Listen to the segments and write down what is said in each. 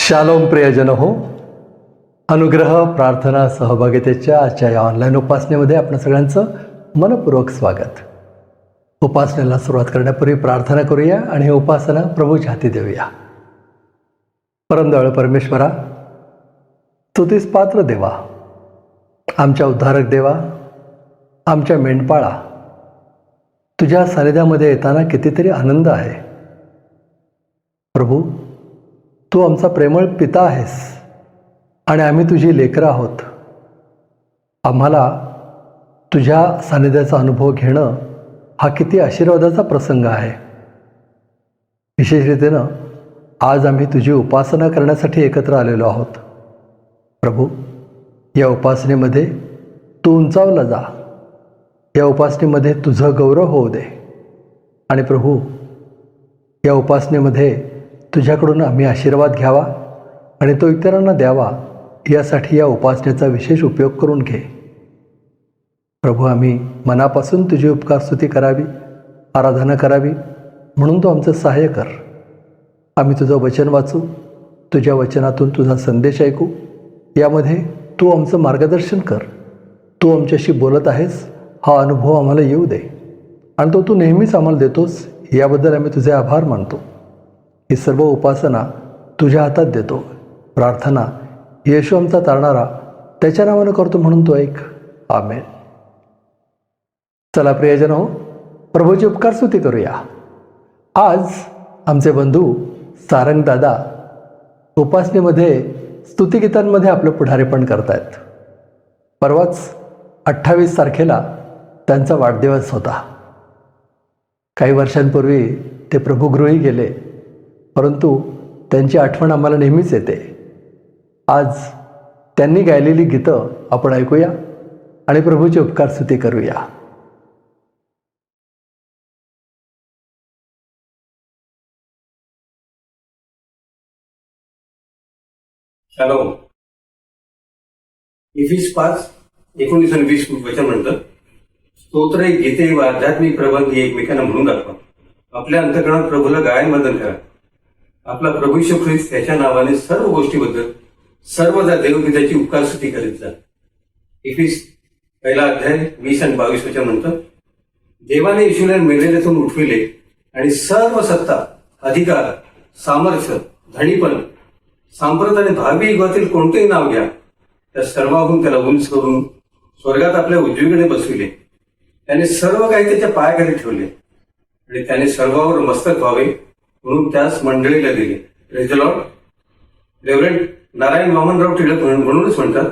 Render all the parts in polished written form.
Shalom प्रियजन हो, अनुग्रह प्रार्थना सहभागितेच्या आजच्या या ऑनलाईन उपासनेमध्ये आपण सगळ्यांचं मनपूर्वक स्वागत. उपासनेला सुरुवात करण्यापूर्वी प्रार्थना करूया आणि ही उपासना प्रभूच्या हाती देऊया. परमदयाळू परमेश्वरा, स्तुतीस पात्र देवा, आमच्या उद्धारक देवा, आमच्या मेंढपाळा, तुझ्या सानिध्यामध्ये येताना कितीतरी आनंद आहे. प्रभू, तू आमचा प्रेमळ पिता आहेस आणि आम्ही तुझी लेकरं आहोत. आम्हाला तुझ्या सानिध्याचा अनुभव घेणं हा किती आशीर्वादाचा प्रसंग आहे. विशेष रीतीनं आज आम्ही तुझी उपासना करण्यासाठी एकत्र आलेलो आहोत. प्रभू, या उपासनेमध्ये तू उंचावला जा. या उपासनेमध्ये तुझं गौरव होऊ दे. आणि प्रभू, या उपासनेमध्ये तुझ्याकडून आम्ही आशीर्वाद घ्यावा आणि तो इतरांना द्यावा, यासाठी या उपासनेचा विशेष उपयोग करून घे. प्रभू, आम्ही मनापासून तुझी उपकारस्तुती करावी, आराधना करावी, म्हणून तू आमचं सहाय्य कर. आम्ही तुझं वचन वाचू, तुझ्या वचनातून तुझा संदेश ऐकू. यामध्ये तू आमचं मार्गदर्शन कर. तू आमच्याशी बोलत आहेस हा अनुभव आम्हाला येऊ दे आणि तो तू नेहमीच आम्हाला देतोस, याबद्दल आम्ही तुझे आभार मानतो. ही सर्व उपासना तुझ्या हातात देतो. प्रार्थना येशू आमचा तारणारा त्याच्या नावानं करतो, म्हणून तो ऐक. आमेन. चला प्रियजन हो, प्रभूची उपकारस्तुती करूया. आज आमचे बंधू सारंग दादा उपासनेमध्ये स्तुतिगीतांमध्ये आपलं पुढारीपण करतायत. परवाच 28 तारखेला त्यांचा वाढदिवस होता. काही वर्षांपूर्वी ते प्रभुगृही गेले, परंतु त्यांची आठवण आम्हाला नेहमीच येते. आज त्यांनी गायलेली गीतं आपण ऐकूया आणि प्रभूची उपकारस्तुती करूया. शालोम. इफिस 5:19-20 वचन म्हणतं, स्तोत्र, गीते व आध्यात्मिक प्रबंध एकमेकांना म्हणून दाखवा. आपल्या अंतःकरणात प्रभूला गायन वादन करा. आपला प्रभू येशू ख्रिस्त त्याच्या नावाने सर्व गोष्टीबद्दल सर्वदा देवपित्याची उपकारस्तुती करीत जा. इफिस 1:20-22 वचन म्हणतं, देवाने येशूला मेलेल्यातून उठविले आणि सर्व सत्ता, अधिकार, सामर्थ्य, धनीपण, सांप्रत आणि भावी युगातील कोणतेही नाव घ्या, त्या सर्वाहून त्याला उंच करून स्वर्गात आपल्या उजवीकडे बसविले. त्याने सर्व काही त्याच्या पायाखाली ठेवले आणि त्याने सर्वावर मस्तक व्हावे म्हणून त्यास मंडळीला दिले. Praise the Lord. Reverend Narayan Vamanrao Tilak म्हणूनच म्हणतात,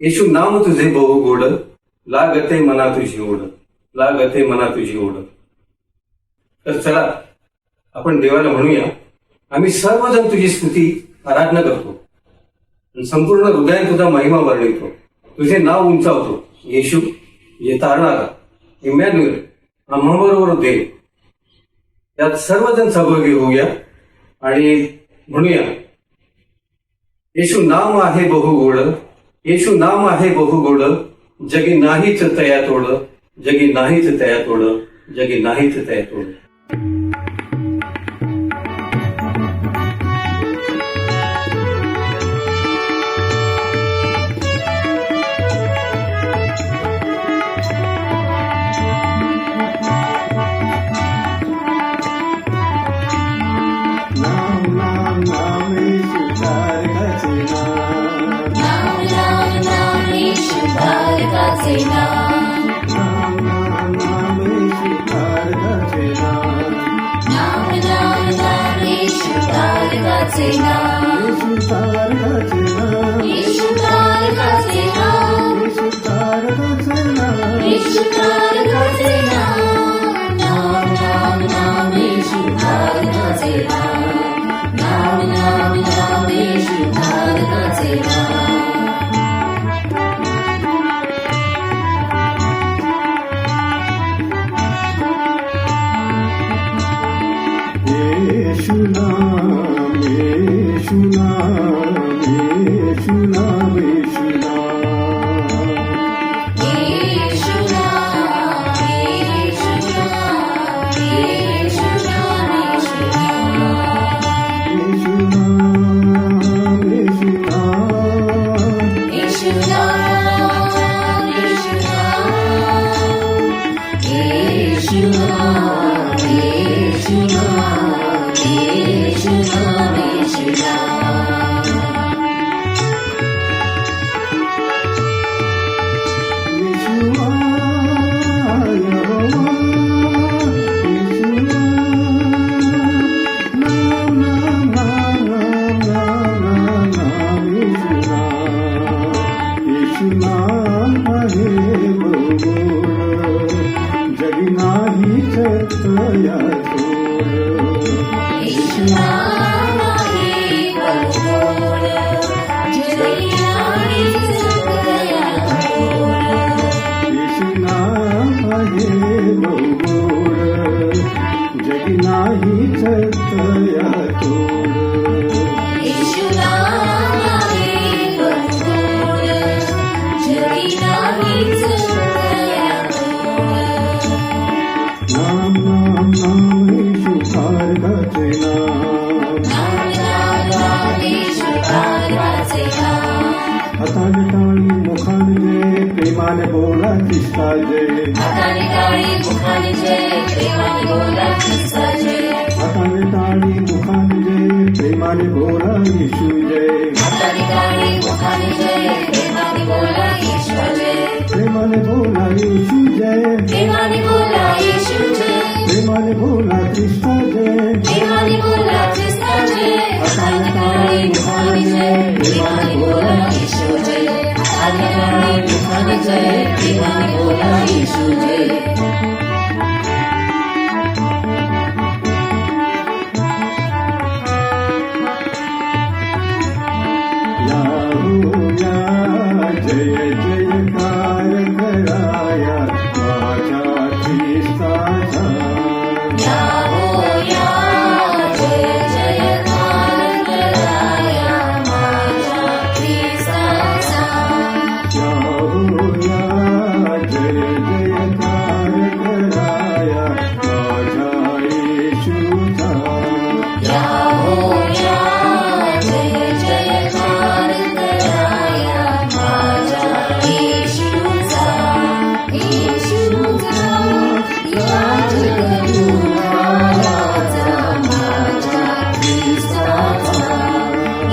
येशू नाम तुझे बहु गोड, लागते मना तुझी ओढ, लागते मना तुझी ओढ. तर चला आपण देवाला म्हणूया, आम्ही सर्वजण तुझी स्तुती आराधना करतो आणि संपूर्ण हृदयाने तुझा महिमा वर्णितो. तुझे नाव उंचावतो. येशू ये तारणारा, इमॅन्युएल, आम्हाबरोबर देव. यात सर्वजण सहभागी होऊया आणि म्हणूया, येशू नाम आहे बहु गोड, येशू नाम आहे बहु गोड, जगी नाहीच तया तोड, जगी नाहीच तया तोड, जगी नाहीच तया तोड. हाताने टाळी मुखाने जय प्रेमाने बोला ख्रिस्ता जय हाताने टाळी मुखाने जय प्रेमाने बोला ख्रिस्ता जय हाताने टाळी मुखाने जय प्रेमाने बोला येशू जय हाताने टाळी मुखाने जय प्रेमाने बोला येशू जय प्रेमाने बोला येशू जय प्रेमाने बोला येशू जय प्रेमाने बोला ख्रिस्ता जय प्रेमाने बोला ख्रिस्ता जय हाताने टाळी मुखाने जय प्रेमाने बोला येशू जय हाताने टाळी मुखाने जय प्रेमाने बोला येशू जय याहूया जय जयकार कराया माझ्या ख्रिस्ताचा या हो या जय जयकार कराया माझ्या ख्रिस्ताचा याहूया जय जयकार कराया माझ्या येशूचा या हो या जय जयकार कराया माझ्या येशूचा येशूचा या जगदुराचा माझ्या ख्रिस्ताचा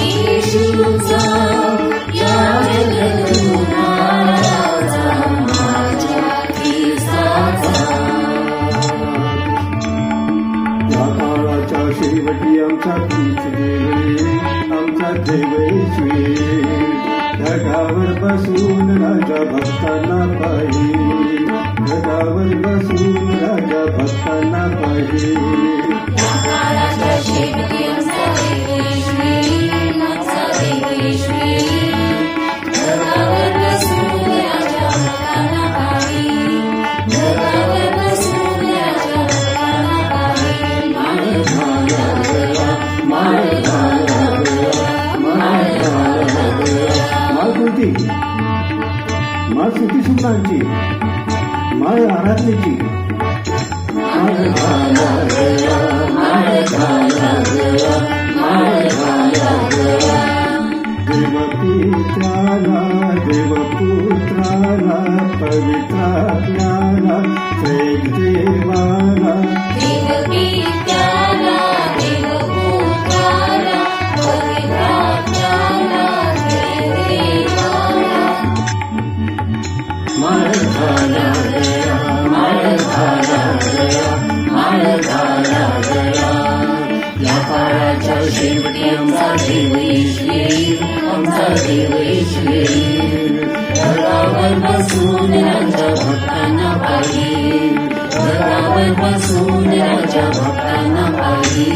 येशूचा या जगदुराचा माझ्या ख्रिस्ताचा या काळाच्या शेवटी आमचा तीच देव आमचा देव येशू ढगावर बसून राजा भक्तांना पाहिजे ढगावर बसून राजा भक्तांना पाहिजे या काळाच्या शेवटी आमचा देव येशू आमचा देव येशू ढगावर बसून राजा भक्तांना पाही ढगावर बसून राजा भक्तांना पाही माळ घाला गया माळ घाला गया माळ घाला गया माळकृती माळ स्तुती सुखांची माळ आराधनेची माळ घाला गया माळ घाला गया माळ घाला गया देवपित्याला देवपुत्राला पवित्रात्म्याला प्रेम देवाला देवपित्याला देवपुत्राला पवित्रात्म्याला देवदेवाला माळ घाला गया माळ घाला गया माळ घाला गया या काळाच्या शेवटी आमचा देव येशू आमचा देव येशू ढगावर बसून राजा भक्तांना पाही ढगावर बसून राजा भक्तांना पाही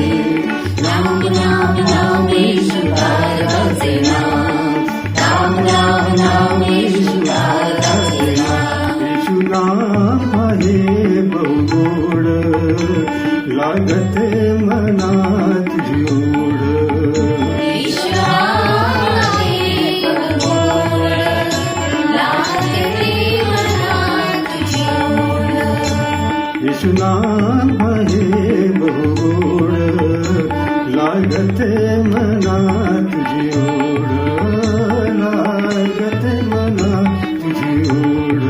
नाम नाम नाम येशू तारकाचे नाम नाम नाम नाम येशू तारकाचे नाम येशू नाम आहे बहुगोड लागते मनात जीवड येशू नाम आहे बहुगोड लागते मनात जीवड लागते मनात जीवड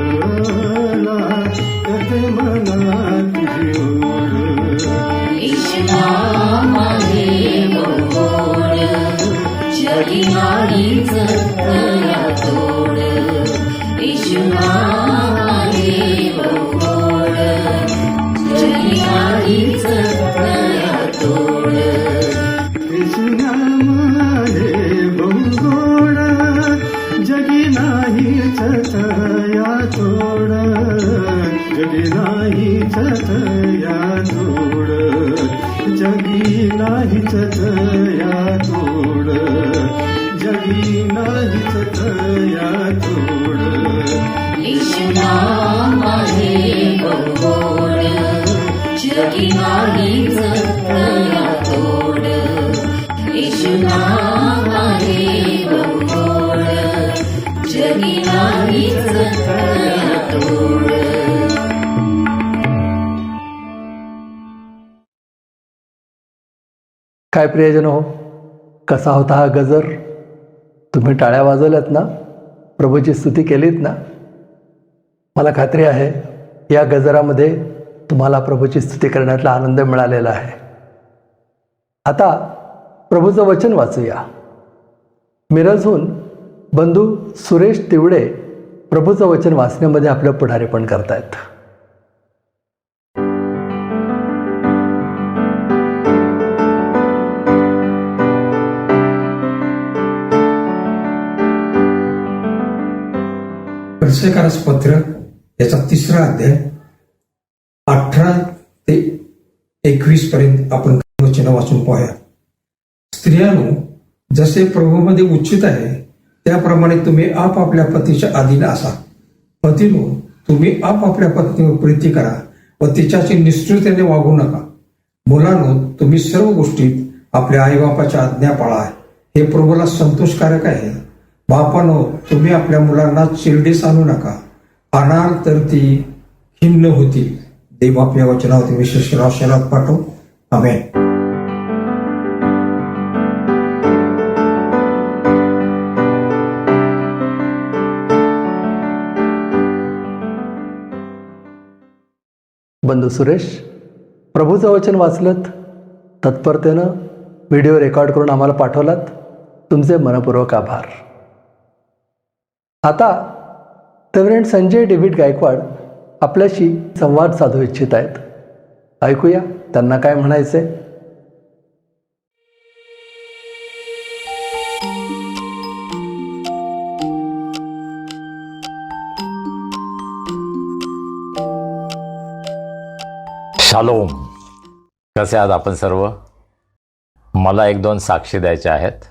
लागते मनात जीवड नाहीच या तोड जगी नाहीच या तोड जगी नाहीच या तोड जगी नाहीच या तोड येशू नाम आहे गोड जगी नाहीच तया तोड येशू नाम आहे गोड जगी नाहीच तया तोड. काय प्रियजन हो, कसा होता हा गजर? तुम्ही टाळ्या वाजवल्यात ना, प्रभूची स्तुती केलीत ना? मला खात्री आहे या गजरामध्ये तुम्हाला प्रभूची स्तुती करण्यातला आनंद मिळालेला आहे. आता प्रभूचं वचन वाचूया. मिरजहून बंधू सुरेश तिवडे प्रभूचं वचन वाचण्यामध्ये आपलं पुढारीपण करतायत. परिसेकारास पत्र याचा 3रा अध्याय 18 ते 21 पर्यंत आपण वचन वाचून पाहूया. स्त्रियांनो, जसे प्रभूमध्ये उचित आहे त्याप्रमाणे तुम्ही आपापल्या पतीच्या अधीन असा. पतीनो, तुम्ही आपापल्या पत्नीवर प्रीती करा व तिच्याशी निष्ठुरतेने वागू नका. मुलांनो, तुम्ही सर्व गोष्टीत आपल्या आईबापाच्या आज्ञा पाळा, हे प्रभूला संतोषकारक आहे. बापानो, तुम्ही आपल्या मुलांना चिरडीस आणू नका, आणाल तर ती खिन्न होतील. देव आपल्या वचनावरती विशेष आशीर्वाद पाठव. आमेन. बंधू सुरेश, प्रभूचं वचन वाचलत, तत्परतेनं व्हिडिओ रेकॉर्ड करून आम्हाला पाठवलात, तुमचे मनपूर्वक आभार. आता रेव्हरंड संजय डेव्हिड गायकवाड आपल्याशी संवाद साधू इच्छित आहेत. ऐकूया त्यांना काय म्हणायचे. शालोम. कसे आहात आपण सर्व? मला 1-2 साक्षी द्यायच्या आहेत.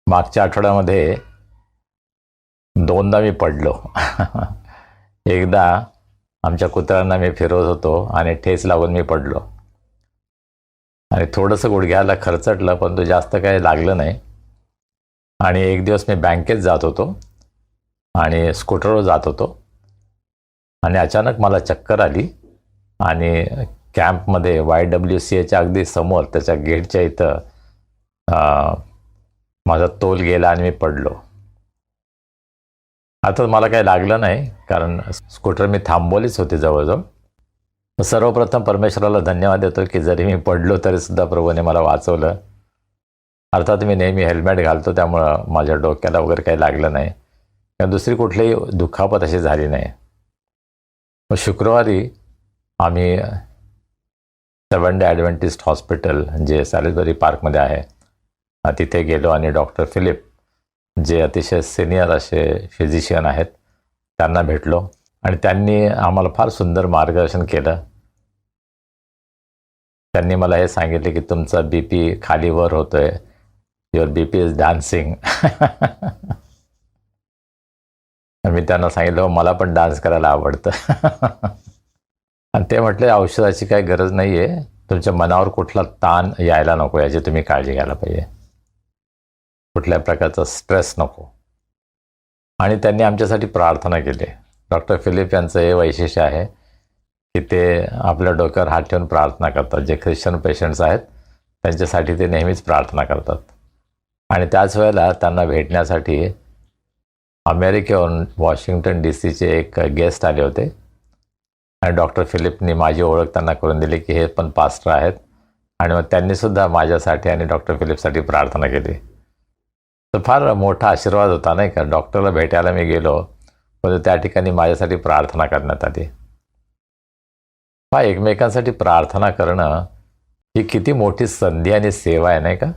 मागच्या आठवड्यामध्ये 2दा मी पडलो. एकदा आमच्या कुत्र्यांना मी फिरवत होतो आणि ठेच लागून मी पडलो आणि थोडंसं गुडघ्याला खरचटलं, पण तो जास्त काही लागलं नाही. आणि एक दिवस मी बँकेत जात होतो आणि स्कूटरवर जात होतो आणि अचानक मला चक्कर आली आणि कॅम्पमध्ये YWCAच्या अगदी समोर त्याच्या गेटच्या इथं माझा तोल गेला आणि मी पडलो. आता मला काही लागलं नाही, कारण स्कूटर मी थांबवलीच होती जवळजवळ. सर्वप्रथम परमेश्वराला धन्यवाद देतो की जरी मी पडलो तरीसुद्धा प्रभूने मला वाचवलं. अर्थात मी नेहमी हेल्मेट घालतो, त्यामुळं माझ्या डोक्याला वगैरे काही लागलं नाही किंवा दुसरी कुठलीही दुखापत अशी झाली नाही. मग शुक्रवारी आम्ही 7th डे ॲडव्हेंटिस्ट हॉस्पिटल जे सॅलिसबरी पार्कमध्ये आहे तिथे गेलो आणि डॉक्टर फिलिप जे अतिशय सिनियर असे फिजिशियन आहेत त्यांना भेटलो आणि त्यांनी आम्हाला फार सुंदर मार्गदर्शन केलं. त्यांनी मला हे सांगितले की तुमचा BP खाली वर होतोय, युअर BP इज डान्सिंग. मी त्यांना सांगितलं मला पण डान्स करायला आवडतं. आणि ते म्हटले औषधाची काही गरज नाही आहे, तुमच्या मनावर कुठला ताण यायला नको याची तुम्ही काळजी घ्यायला पाहिजे, कुठल्या प्रकारचा स्ट्रेस नको. आणि त्यांनी आमच्यासाठी प्रार्थना केली. डॉक्टर फिलिप यांचं हे वैशिष्ट्य आहे की ते आपल्या डोक्यावर हात ठेवून प्रार्थना करतात. जे ख्रिश्चन पेशंट्स आहेत त्यांच्यासाठी ते नेहमीच प्रार्थना करतात. आणि त्याच वेळेला त्यांना भेटण्यासाठी अमेरिकेवरून वॉशिंग्टन DC एक गेस्ट आले होते आणि डॉक्टर फिलिपनी माझी ओळख त्यांना करून दिली की हे पण पास्टर आहेत. आणि मग त्यांनीसुद्धा माझ्यासाठी आणि डॉक्टर फिलिपसाठी प्रार्थना केली. तर फार मोठा आशीर्वाद होता नाही का. डॉक्टरला भेटायला मी गेलो पण त्या ठिकाणी माझ्यासाठी प्रार्थना करण्यात आली. एकमेकांसाठी प्रार्थना करणं ही किती मोठी संधी आणि सेवा आहे नाही का.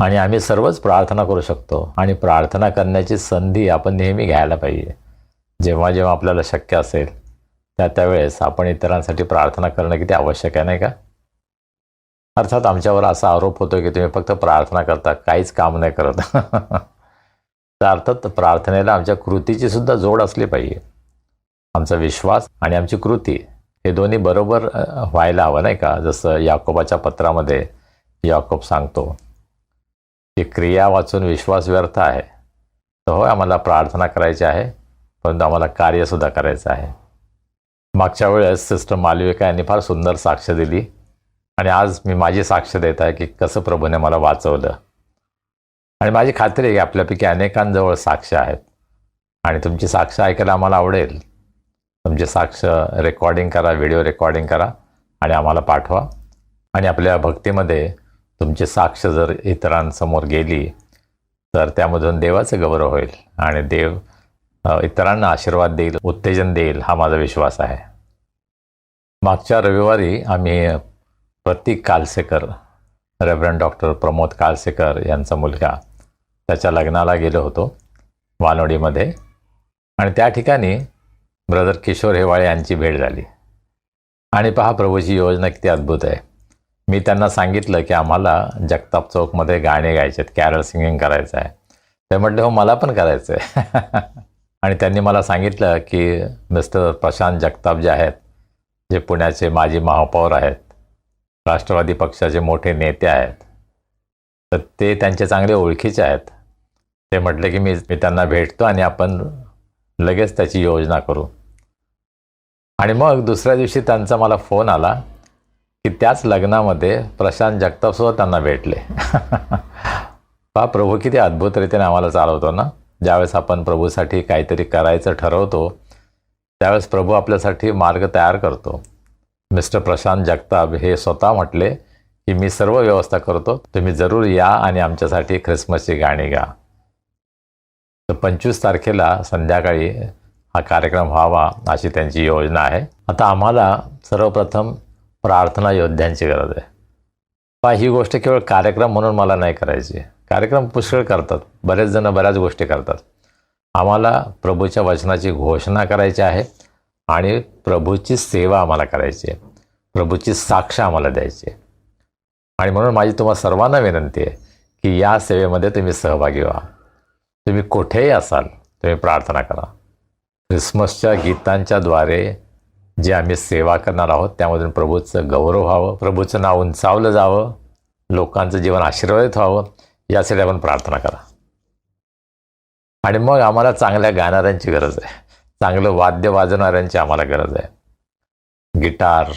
आणि आम्ही सर्वच प्रार्थना करू शकतो आणि प्रार्थना करण्याची संधी आपण नेहमी घ्यायला पाहिजे. जेव्हा जेव्हा आपल्याला शक्य असेल त्यावेळेस आपण इतरांसाठी प्रार्थना करणं किती आवश्यक आहे, नाही का? अर्थात आमच्यावर असा आरोप होतो की तुम्ही फक्त प्रार्थना करता, काहीच काम नाही करत. तर अर्थात प्रार्थनेला आमच्या कृतीची सुद्धा जोड असली पाहिजे. आमचा विश्वास आणि आमची कृती हे दोन्ही बरोबर व्हायला हवं, नाही का? जसं याकोबाच्या पत्रामध्ये याकोब सांगतो की क्रिया वाचून विश्वास व्यर्थ आहे. तर होय, आम्हाला प्रार्थना करायची आहे, परंतु आम्हाला कार्यसुद्धा करायचं आहे. मागच्या वेळेस सिस्टर मालविका यांनी फार सुंदर साक्ष दिली आणि आज मी माझी साक्ष देत आहे की कसं प्रभूने मला वाचवलं. आणि माझी खात्री आहे की आपल्यापैकी अनेकांजवळ साक्ष आहेत आणि तुमची साक्ष ऐकायला आम्हाला आवडेल. तुमची साक्ष रेकॉर्डिंग करा, व्हिडिओ रेकॉर्डिंग करा आणि आम्हाला पाठवा. आणि आपल्या भक्तीमध्ये तुमची साक्ष जर इतरांसमोर गेली तर त्यामधून देवाचं गौरव होईल आणि देव इतरांना आशीर्वाद देईल, उत्तेजन देईल, हा माझा विश्वास आहे. मागच्या रविवारी आम्ही प्रतीक कालसेकर, रेव्हरंड डॉक्टर प्रमोद कालसेकर यांचा मुलगा, त्याच्या लग्नाला गेलो होतो वानवडीमध्ये. आणि त्या ठिकाणी ब्रदर किशोर हेवाळे यांची भेट झाली. आणि पहा, प्रभूची योजना किती अद्भुत आहे. मी त्यांना सांगितलं की आम्हाला जगताप चौकमध्ये गाणे गायचे आहेत, कॅरल सिंगिंग करायचं आहे. ते म्हटले हो, मला पण करायचं आहे. आणि त्यांनी मला सांगितलं की मिस्टर प्रशांत जगताप जे आहेत, जे पुण्याचे माजी महापौर आहेत, राष्ट्रवादी पक्षाचे मोठे नेते आहेत, तर ते त्यांचे चांगले ओळखीचे आहेत. ते म्हटले की मी त्यांना भेटतो आणि आपण लगेच त्याची योजना करू. आणि मग दुसऱ्या दिवशी त्यांचा मला फोन आला की त्याच लग्नामध्ये प्रशांत जगतापसुद्धा त्यांना भेटले. पहा, प्रभू किती अद्भुत रीतीने आम्हाला चालवतो ना. ज्यावेळेस आपण प्रभूसाठी काहीतरी करायचं ठरवतो त्यावेळेस प्रभू आपल्यासाठी मार्ग तयार करतो. मिस्टर प्रशांत जगताप हे स्वतः म्हटले की मी सर्व व्यवस्था करतो, तुम्ही जरूर या आणि आमच्यासाठी ख्रिसमसची गाणी गा. तर 25 तारखेला संध्याकाळी हा कार्यक्रम व्हावा अशी त्यांची योजना आहे. आता आम्हाला सर्वप्रथम प्रार्थना योद्ध्यांची गरज आहे. पहा, ही गोष्ट केवळ कार्यक्रम म्हणून मला नाही करायची. कार्यक्रम पुष्कळ करतात, बरेच जण बऱ्याच गोष्टी करतात. आम्हाला प्रभूच्या वचनाची घोषणा करायची आहे आणि प्रभूची सेवा आम्हाला करायची आहे, प्रभूची साक्ष आम्हाला द्यायची आहे. आणि म्हणून माझी तुम्हाला सर्वांना विनंती आहे की या सेवेमध्ये तुम्ही सहभागी व्हा. तुम्ही कुठेही असाल, तुम्ही प्रार्थना करा. ख्रिसमसच्या गीतांच्याद्वारे जे आम्ही सेवा करणार आहोत त्यामधून प्रभूचं गौरव व्हावं, प्रभूचं नाव उंचावलं जावं, लोकांचं जीवन आशीर्वादित व्हावं, यासाठी आपण प्रार्थना करा. आणि मग आम्हाला चांगल्या गाणाऱ्यांची गरज आहे, चांगलं वाद्य वाजवणाऱ्यांची आम्हाला गरज आहे. गिटार,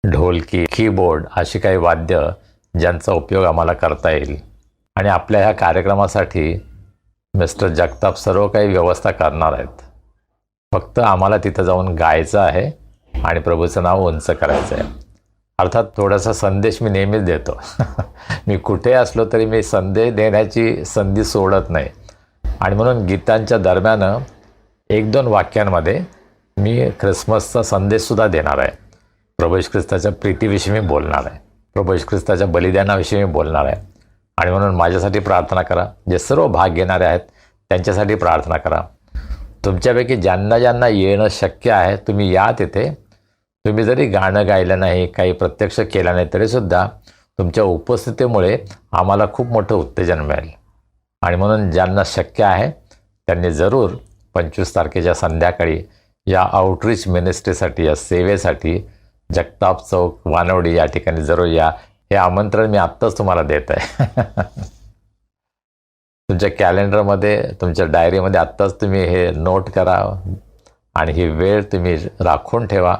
ढोलकी, कीबोर्ड अशी काही वाद्य ज्यांचा उपयोग आम्हाला करता येईल. आणि आपल्या ह्या कार्यक्रमासाठी मिस्टर जगताप सर्व काही व्यवस्था करणार आहेत. फक्त आम्हाला तिथं जाऊन गायचं आहे आणि प्रभूचं नाव उंच करायचं आहे. अर्थात थोडासा संदेश मी नेहमीच देतो. मी कुठे असलो तरी मी संदेश देण्याची संधी सोडत नाही. आणि म्हणून गीतांच्या दरम्यान 1-2 वाक्यांमध्ये मी ख्रिसमसचा संदेशसुद्धा देणार आहे. प्रभू येशू ख्रिस्ताच्या प्रीतीविषयी मी बोलणार आहे, प्रभू येशू ख्रिस्ताच्या बलिदानाविषयी मी बोलणार आहे. आणि म्हणून माझ्यासाठी प्रार्थना करा. जे सर्व भाग घेणारे आहेत त्यांच्यासाठी प्रार्थना करा. तुमच्यापैकी ज्यांना ज्यांना येणं शक्य आहे तुम्ही या तिथे. तुम्ही जरी गाणं गायलं नाही, काही प्रत्यक्ष केलं नाही, तरीसुद्धा तुमच्या उपस्थितीमुळे आम्हाला खूप मोठं उत्तेजन मिळेल. आणि म्हणून ज्यांना शक्य आहे त्यांनी जरूर 25 तारखेच्या संध्याकाळी या आउटरीच मिनिस्ट्रीसाठी, या सेवेसाठी जगताप चौक वानवडी या ठिकाणी जरूर या. हे आमंत्रण मी आत्ताच तुम्हाला देत आहे. तुमच्या कॅलेंडरमध्ये, तुमच्या डायरीमध्ये आत्ताच तुम्ही हे नोट करा आणि ही वेळ तुम्ही राखून ठेवा.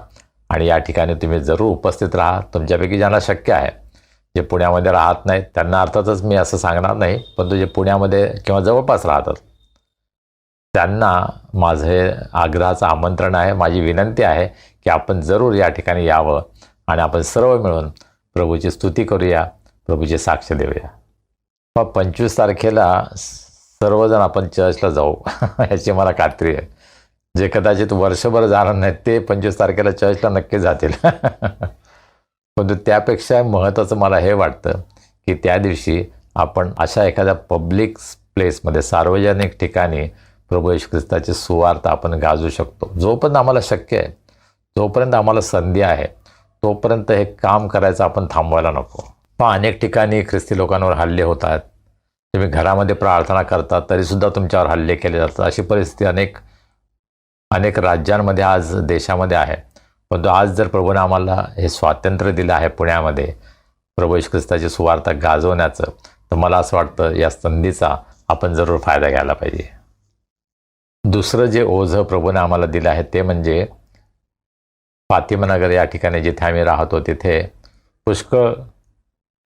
आणि या ठिकाणी तुम्ही जरूर उपस्थित राहा. तुमच्यापैकी ज्यांना शक्य आहे, जे पुण्यामध्ये राहत नाहीत त्यांना अर्थातच मी असं सांगणार नाही, परंतु जे पुण्यामध्ये किंवा जवळपास राहतात त्यांना माझे आग्रहाचं आमंत्रण आहे, माझी विनंती आहे की आपण जरूर या ठिकाणी यावं आणि आपण सर्व मिळून प्रभूची स्तुती करूया, प्रभूची साक्ष देऊया. 25 तारखेला सर्वजण आपण चर्चला जाऊ याची मला खात्री आहे. जे कदाचित वर्षभर जाणार नाहीत ते 25 तारखेला चर्चला नक्की जातील. परंतु त्यापेक्षा महत्त्वाचं मला हे वाटतं की त्या दिवशी आपण अशा एखाद्या पब्लिक प्लेसमध्ये, सार्वजनिक ठिकाणी प्रभू येशू ख्रिस्ताची सुवार्ता आपण गाजवू शकतो. जोपर्यंत आम्हाला शक्य आहे, जोपर्यंत आम्हाला संधी आहे, तोपर्यंत हे काम करायचं आपण थांबवायला नको. पण अनेक ठिकाणी ख्रिस्ती लोकांवर हल्ले होतात. तुम्ही घरामध्ये प्रार्थना करतात तरीसुद्धा तुमच्यावर हल्ले केले जातात. अशी परिस्थिती अनेक राज्यांमध्ये, आज देशामध्ये आहे. परंतु आज जर प्रभूने आम्हाला हे स्वातंत्र्य दिलं आहे पुण्यामध्ये प्रभू येशू ख्रिस्ताची सुवार्ता गाजवण्याचं, तर मला असं वाटतं या संधीचा आपण जरूर फायदा घ्यायला पाहिजे. दुसरं जे ओझं प्रभूने आम्हाला दिलं आहे ते म्हणजे फातिमानगर या ठिकाणी जिथे आम्ही राहतो तिथे पुष्कळ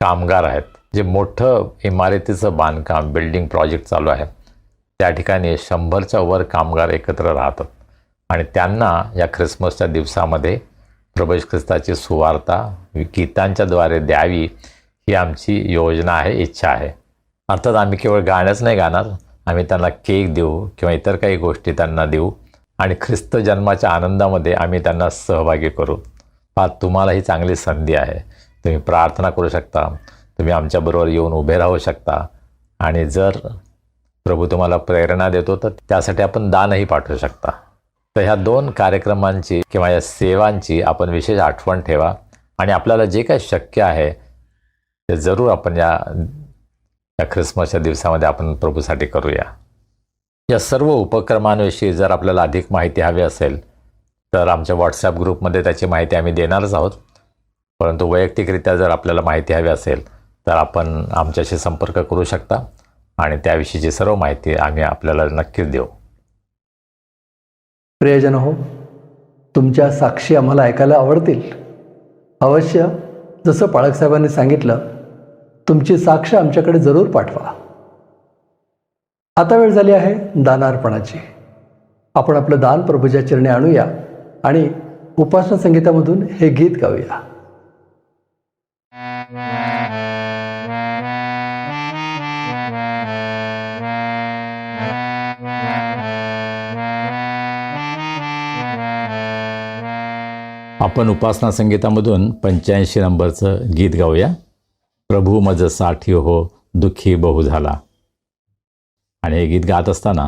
कामगार आहेत. जे मोठं इमारतीचं बांधकाम, बिल्डिंग प्रोजेक्ट चालू आहे त्या ठिकाणी 100च्या वर कामगार एकत्र राहतात आणि त्यांना या ख्रिसमसच्या दिवसामध्ये प्रभू येशू ख्रिस्ताची सुवार्ता गीतांच्याद्वारे द्यावी ही आमची योजना आहे, इच्छा आहे. अर्थात आम्ही केवळ गाणंच नाही गाणार, आम्ही त्यांना केक देऊ किंवा इतर काही गोष्टी त्यांना देऊ आणि ख्रिस्त जन्माच्या आनंदामध्ये आम्ही त्यांना सहभागी करू. तुम्हाला ही चांगली संधी आहे. तुम्ही प्रार्थना करू शकता, तुम्ही आमच्याबरोबर येऊन उभे राहू शकता आणि जर प्रभू तुम्हाला प्रेरणा देतो तर त्यासाठी आपण दानही पाठवू शकता. तर ह्या 2 कार्यक्रमांची किंवा या सेवांची आपण विशेष आठवण ठेवा आणि आपल्याला जे काही शक्य आहे ते जरूर आपण या ख्रिसमसच्या दिवसामध्ये आपण प्रभूसाठी करूया. या सर्व उपक्रमांविषयी जर आपल्याला अधिक माहिती हवी असेल तर आमच्या व्हॉट्सॲप ग्रुपमध्ये त्याची माहिती आम्ही देणारच आहोत. परंतु वैयक्तिकरित्या जर आपल्याला माहिती हवी असेल तर आपण आमच्याशी संपर्क करू शकता आणि त्याविषयीची सर्व माहिती आम्ही आपल्याला नक्कीच देऊ. प्रियजन हो, तुमच्या साक्षी आम्हाला ऐकायला आवडतील. अवश्य जसं पाळक साहेबांनी सांगितलं, तुमची साक्ष आमच्याकडे जरूर पाठवा. आता वेळ झाली आहे दानार्पणाची. आपण आपलं दान प्रभूच्या चरणी आणूया आणि उपासना संगीतामधून हे गीत गाऊया. आपण उपासना संगीतामधून 85 नंबरचं गीत गाऊया. प्रभू मज साठी हो दुःखी बहु झाला. आणि हे गीत गात असताना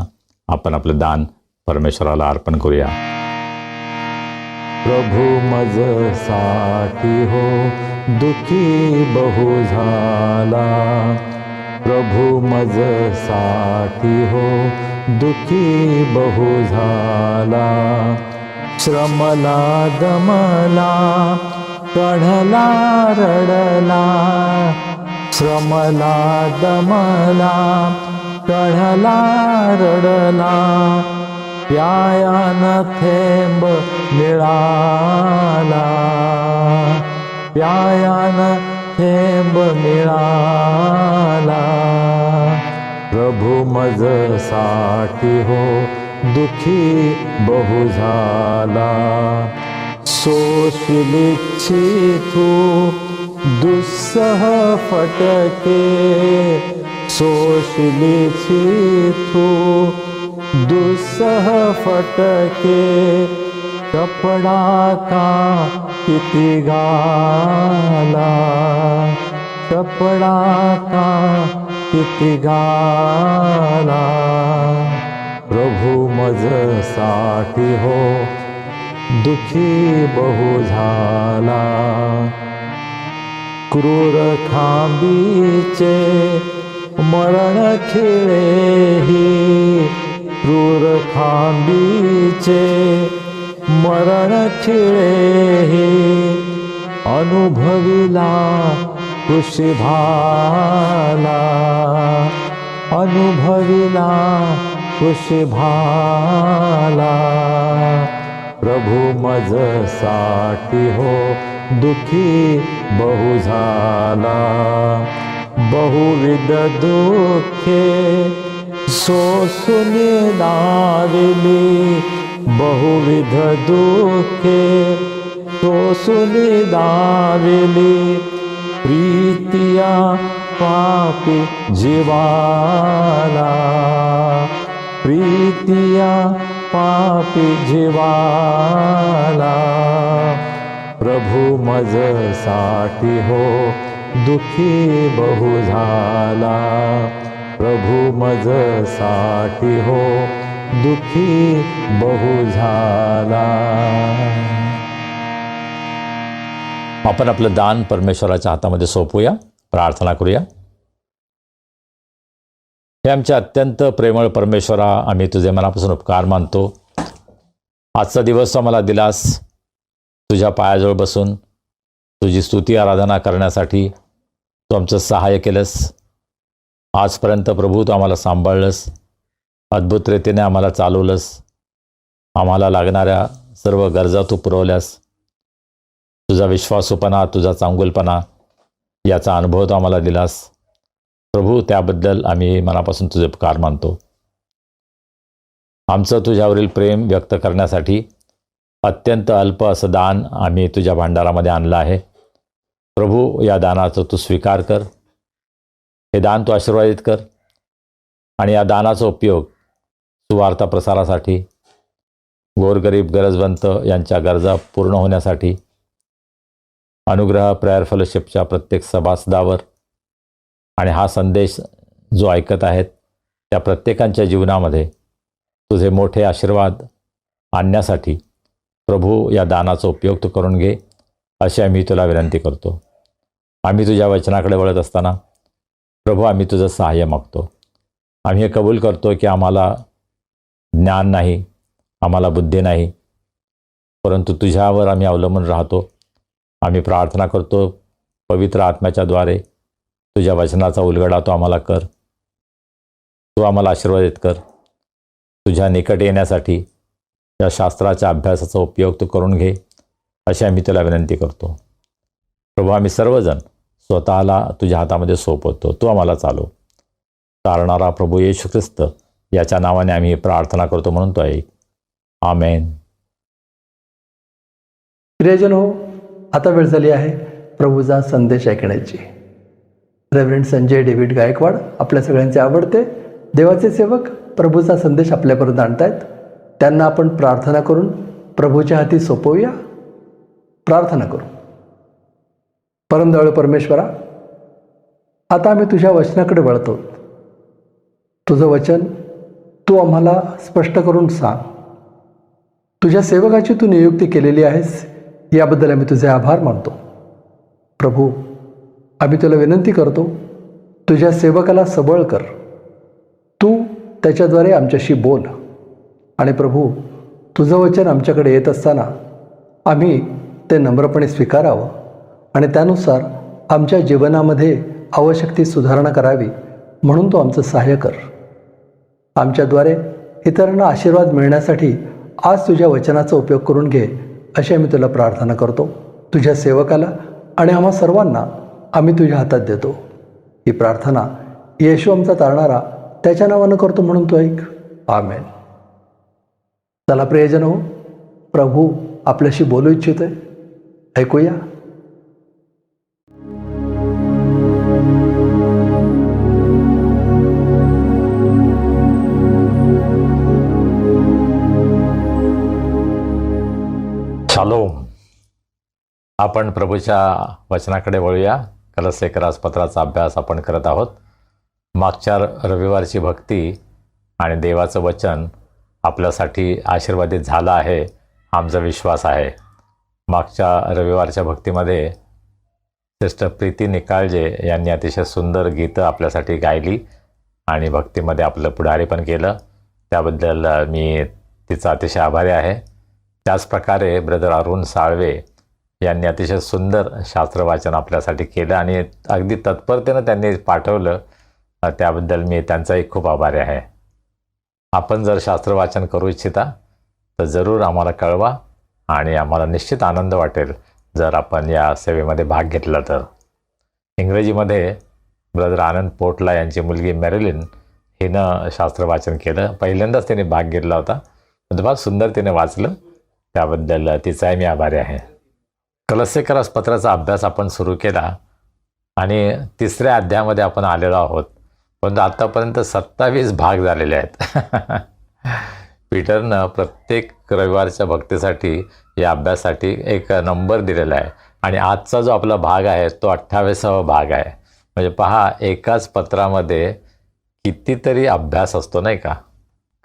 आपण आपलं दान परमेश्वराला अर्पण करूया. प्रभू मज साठी हो दुःखी बहु झाला. प्रभू मज साठी हो दुःखी बहु झाला. श्रमला दमला कढला रडला. श्रमला दमला कढला रडला. प्यायान थेंब मिळाला. प्यायान थेंब मिळाला. प्रभू मज साठी हो दुःखी बहु झाला. शोषिलिच्छितु दुस्सह फटके. शोषिलिच्छितु दुस्सह फटके. कपडा का किती घाला. कपडा का किती घाला. प्रभू मज साठी हो दुःखी बहु झाला. क्रूर खांबीचे मरण खेळेही. क्रूर खांबीचे मरण खेळेही. अनुभविला कुशिभाला. अनुभविला कुशिभाला. प्रभू मज साठी हो दुःखी बहु झाला. बहुविध दुःखे सोसून दाविली. बहुविध दुःखे सोसून दाविली. प्रीतिया पापी जीवाला. प्रीतिया पापी जीवाला. प्रभू मज साठी हो दुखी बहु झाला प्रभू मज साठी हो दुखी बहु झाला. आपण आपलं दान परमेश्वराच्या हातामध्ये सोपूया, प्रार्थना करूया. हे आमचे अत्यंत प्रेमळ परमेश्वरा, आम्ही तुझे मनापासून उपकार मानतो. आजचा दिवस आम्हाला दिलास तुझ्या पायाजवळ बसून तुझी स्तुती आराधना करण्यासाठी. तू आमचं सहाय्य केलंस. आजपर्यंत प्रभू तू आम्हाला सांभाळलंस, अद्भुत रीतीने आम्हाला चालवलंस. आम्हाला लागणाऱ्या सर्व गरजा तू पुरवल्यास. तुझा विश्वासूपणा, तुझा चांगुलपणा याचा अनुभव तू आम्हाला दिलास. प्रभू त्याबद्दल आम्ही मनापासून तुझे उपकार मानतो. आमचं तुझ्यावरील प्रेम व्यक्त करण्यासाठी अत्यंत अल्प असं दान आम्ही तुझ्या भांडारामध्ये आणलं आहे. प्रभू या दानाचा तू स्वीकार कर. हे दान तू आशीर्वादित कर आणि या दानाचा उपयोग सुवार्ता प्रसारासाठी, गोरगरीब गरजवंत यांच्या गरजा पूर्ण होण्यासाठी, अनुग्रह प्रेयर फेलोशिपच्या प्रत्येक सभासदावर आणि हा संदेश जो ऐकत आहेत त्या प्रत्येकांच्या जीवनामध्ये तुझे मोठे आशीर्वाद आणण्यासाठी प्रभू या दानाचा उपयोग तू करून घे, अशी आम्ही तुला विनंती करतो. आम्ही तुझ्या वचनाकडे वळत असताना प्रभू आम्ही तुझं सहाय्य मागतो. आम्ही हे कबूल करतो की आम्हाला ज्ञान नाही, आम्हाला बुद्धी नाही, परंतु तुझ्यावर आम्ही अवलंबून राहतो. आम्ही प्रार्थना करतो, पवित्र आत्म्याच्या द्वारे तुझ्या वचनाचा उलगडा तू आम्हाला कर. तू आम्हाला आशीर्वादित कर. तुझ्या निकट येण्यासाठी या शास्त्राच्या अभ्यासाचा उपयोग तू करून घे, अशी आम्ही तुला विनंती करतो. प्रभू आम्ही सर्वजण स्वतःला तुझ्या हातामध्ये सोपवतो. तू आम्हाला चालव. तारणारा प्रभू येशू ख्रिस्त याच्या नावाने आम्ही प्रार्थना करतो म्हणून तो ऐक. आमेन. प्रियजन हो, आता वेळ झाली आहे प्रभूचा संदेश ऐकण्याची. रेव्हरंड संजय डेव्हिड गायकवाड आपल्या सगळ्यांचे आवडते देवाचे सेवक प्रभूचा संदेश आपल्यापर्यंत आणतायत. त्यांना आपण प्रार्थना करून प्रभूच्या हाती सोपवूया. प्रार्थना करू. परमदयाळू परमेश्वरा, आता आम्ही तुझ्या वचनाकडे वळतो. तुझं वचन तू आम्हाला स्पष्ट करून सांग. तुझ्या सेवकाची तू नियुक्ती केलेली आहेस, याबद्दल आम्ही तुझे आभार मानतो. प्रभू, आम्ही तुला विनंती करतो, तुझ्या सेवकाला सबळ कर. तू त्याच्याद्वारे आमच्याशी बोल. आणि प्रभू, तुझं वचन आमच्याकडे येत असताना आम्ही ते नम्रपणे स्वीकारावं आणि त्यानुसार आमच्या जीवनामध्ये आवश्यक ती सुधारणा करावी, म्हणून तू आमचं सहाय्य कर. आमच्याद्वारे इतरांना आशीर्वाद मिळण्यासाठी आज तुझ्या वचनाचा उपयोग करून घे, अशी आम्ही तुला प्रार्थना करतो. तुझ्या सेवकाला आणि आम्हा सर्वांना आम्ही तुझ्या हातात देतो. ही प्रार्थना येशू आमचा तारणारा त्याच्या नावानं करतो म्हणून तो ऐक. आमेन. चला प्रियजन हो, प्रभू आपल्याशी बोलू इच्छितोय. ऐकूया. शालोम. आपण प्रभूच्या वचनाकडे वळूया. कलसेकरास पत्राचा अभ्यास आपण करत आहोत. मागच्या रविवारची भक्ती आणि देवाचं वचन आपल्यासाठी आशीर्वादित झालं आहे, आमचा विश्वास आहे. मागच्या रविवारच्या भक्तीमध्ये सिस्टर प्रीती निकाळजे यांनी अतिशय सुंदर गीतं आपल्यासाठी गायली आणि भक्तीमध्ये आपलं पुढारी पण केलं. त्याबद्दल मी तिचा अतिशय आभारी आहे. त्याचप्रकारे ब्रदर अरुण साळवे यांनी अतिशय सुंदर शास्त्रवाचन आपल्यासाठी केलं आणि अगदी तत्परतेनं त्यांनी पाठवलं. त्याबद्दल मी त्यांचाही खूप आभारी आहे. आपण जर शास्त्रवाचन करू इच्छिता तर जरूर आम्हाला कळवा आणि आम्हाला निश्चित आनंद वाटेल जर आपण या सेवेमध्ये भाग घेतला तर. इंग्रजीमध्ये ब्रदर आनंद पोटला यांची मुलगी मेरिलिन हिनं शास्त्रवाचन केलं. पहिल्यांदाच तिने भाग घेतला होता, पण फार सुंदर तिने वाचलं. त्याबद्दल तिचाही मी आभारी आहे. कलसेकरास पत्राचा अभ्यास आपण सुरू केला आणि 3ऱ्या अध्यायामध्ये आपण आलेलो आहोत, पण आत्तापर्यंत 27 भाग झालेले आहेत. पीटरनं प्रत्येक रविवारच्या भक्तीसाठी या अभ्यासासाठी एक नंबर दिलेला आहे आणि आजचा जो आपला भाग आहे तो 28वा भाग आहे. म्हणजे पहा, एकाच पत्रामध्ये कितीतरी अभ्यास असतो नाही का.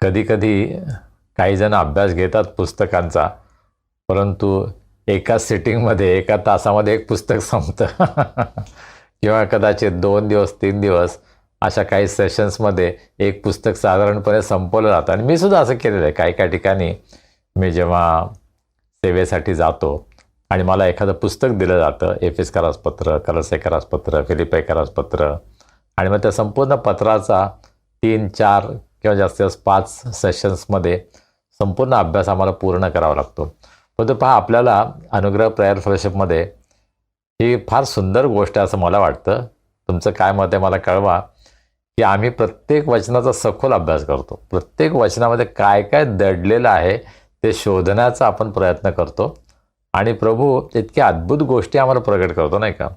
कधी कधी काही जण अभ्यास घेतात पुस्तकांचा, परंतु एका सिटिंगमध्ये 1 तासामध्ये एक पुस्तक संपतं किंवा कदाचित 2 दिवस 3 दिवस अशा काही सेशन्समध्ये एक पुस्तक साधारणपणे संपवलं जातं. आणि मी सुद्धा असं केलेलं आहे. काही ठिकाणी मी जेव्हा सेवेसाठी जातो आणि मला एखादं पुस्तक दिलं जातं, एफेसकरास पत्र, कलसेकरास पत्र, फिलिप्पीकरास पत्र, आणि मग त्या संपूर्ण पत्राचा 3, 4 किंवा जास्तीत जास्त 5 सेशन्समध्ये संपूर्ण अभ्यास आम्हाला पूर्ण करावा लागतो. पण पहा, आपल्याला अनुग्रह प्रेयर फेलोशिपमध्ये ही फार सुंदर गोष्ट आहे असं मला वाटतं. तुमचं काय मत आहे मला कळवा, की आम्ही प्रत्येक वचनाचा सखोल अभ्यास करतो. प्रत्येक वचनामध्ये काय काय दडलेलं आहे ते शोधण्याचा आपण प्रयत्न करतो. आणि प्रभू इतक्या अद्भुत गोष्टी आम्हाला प्रगट करतो नाही का.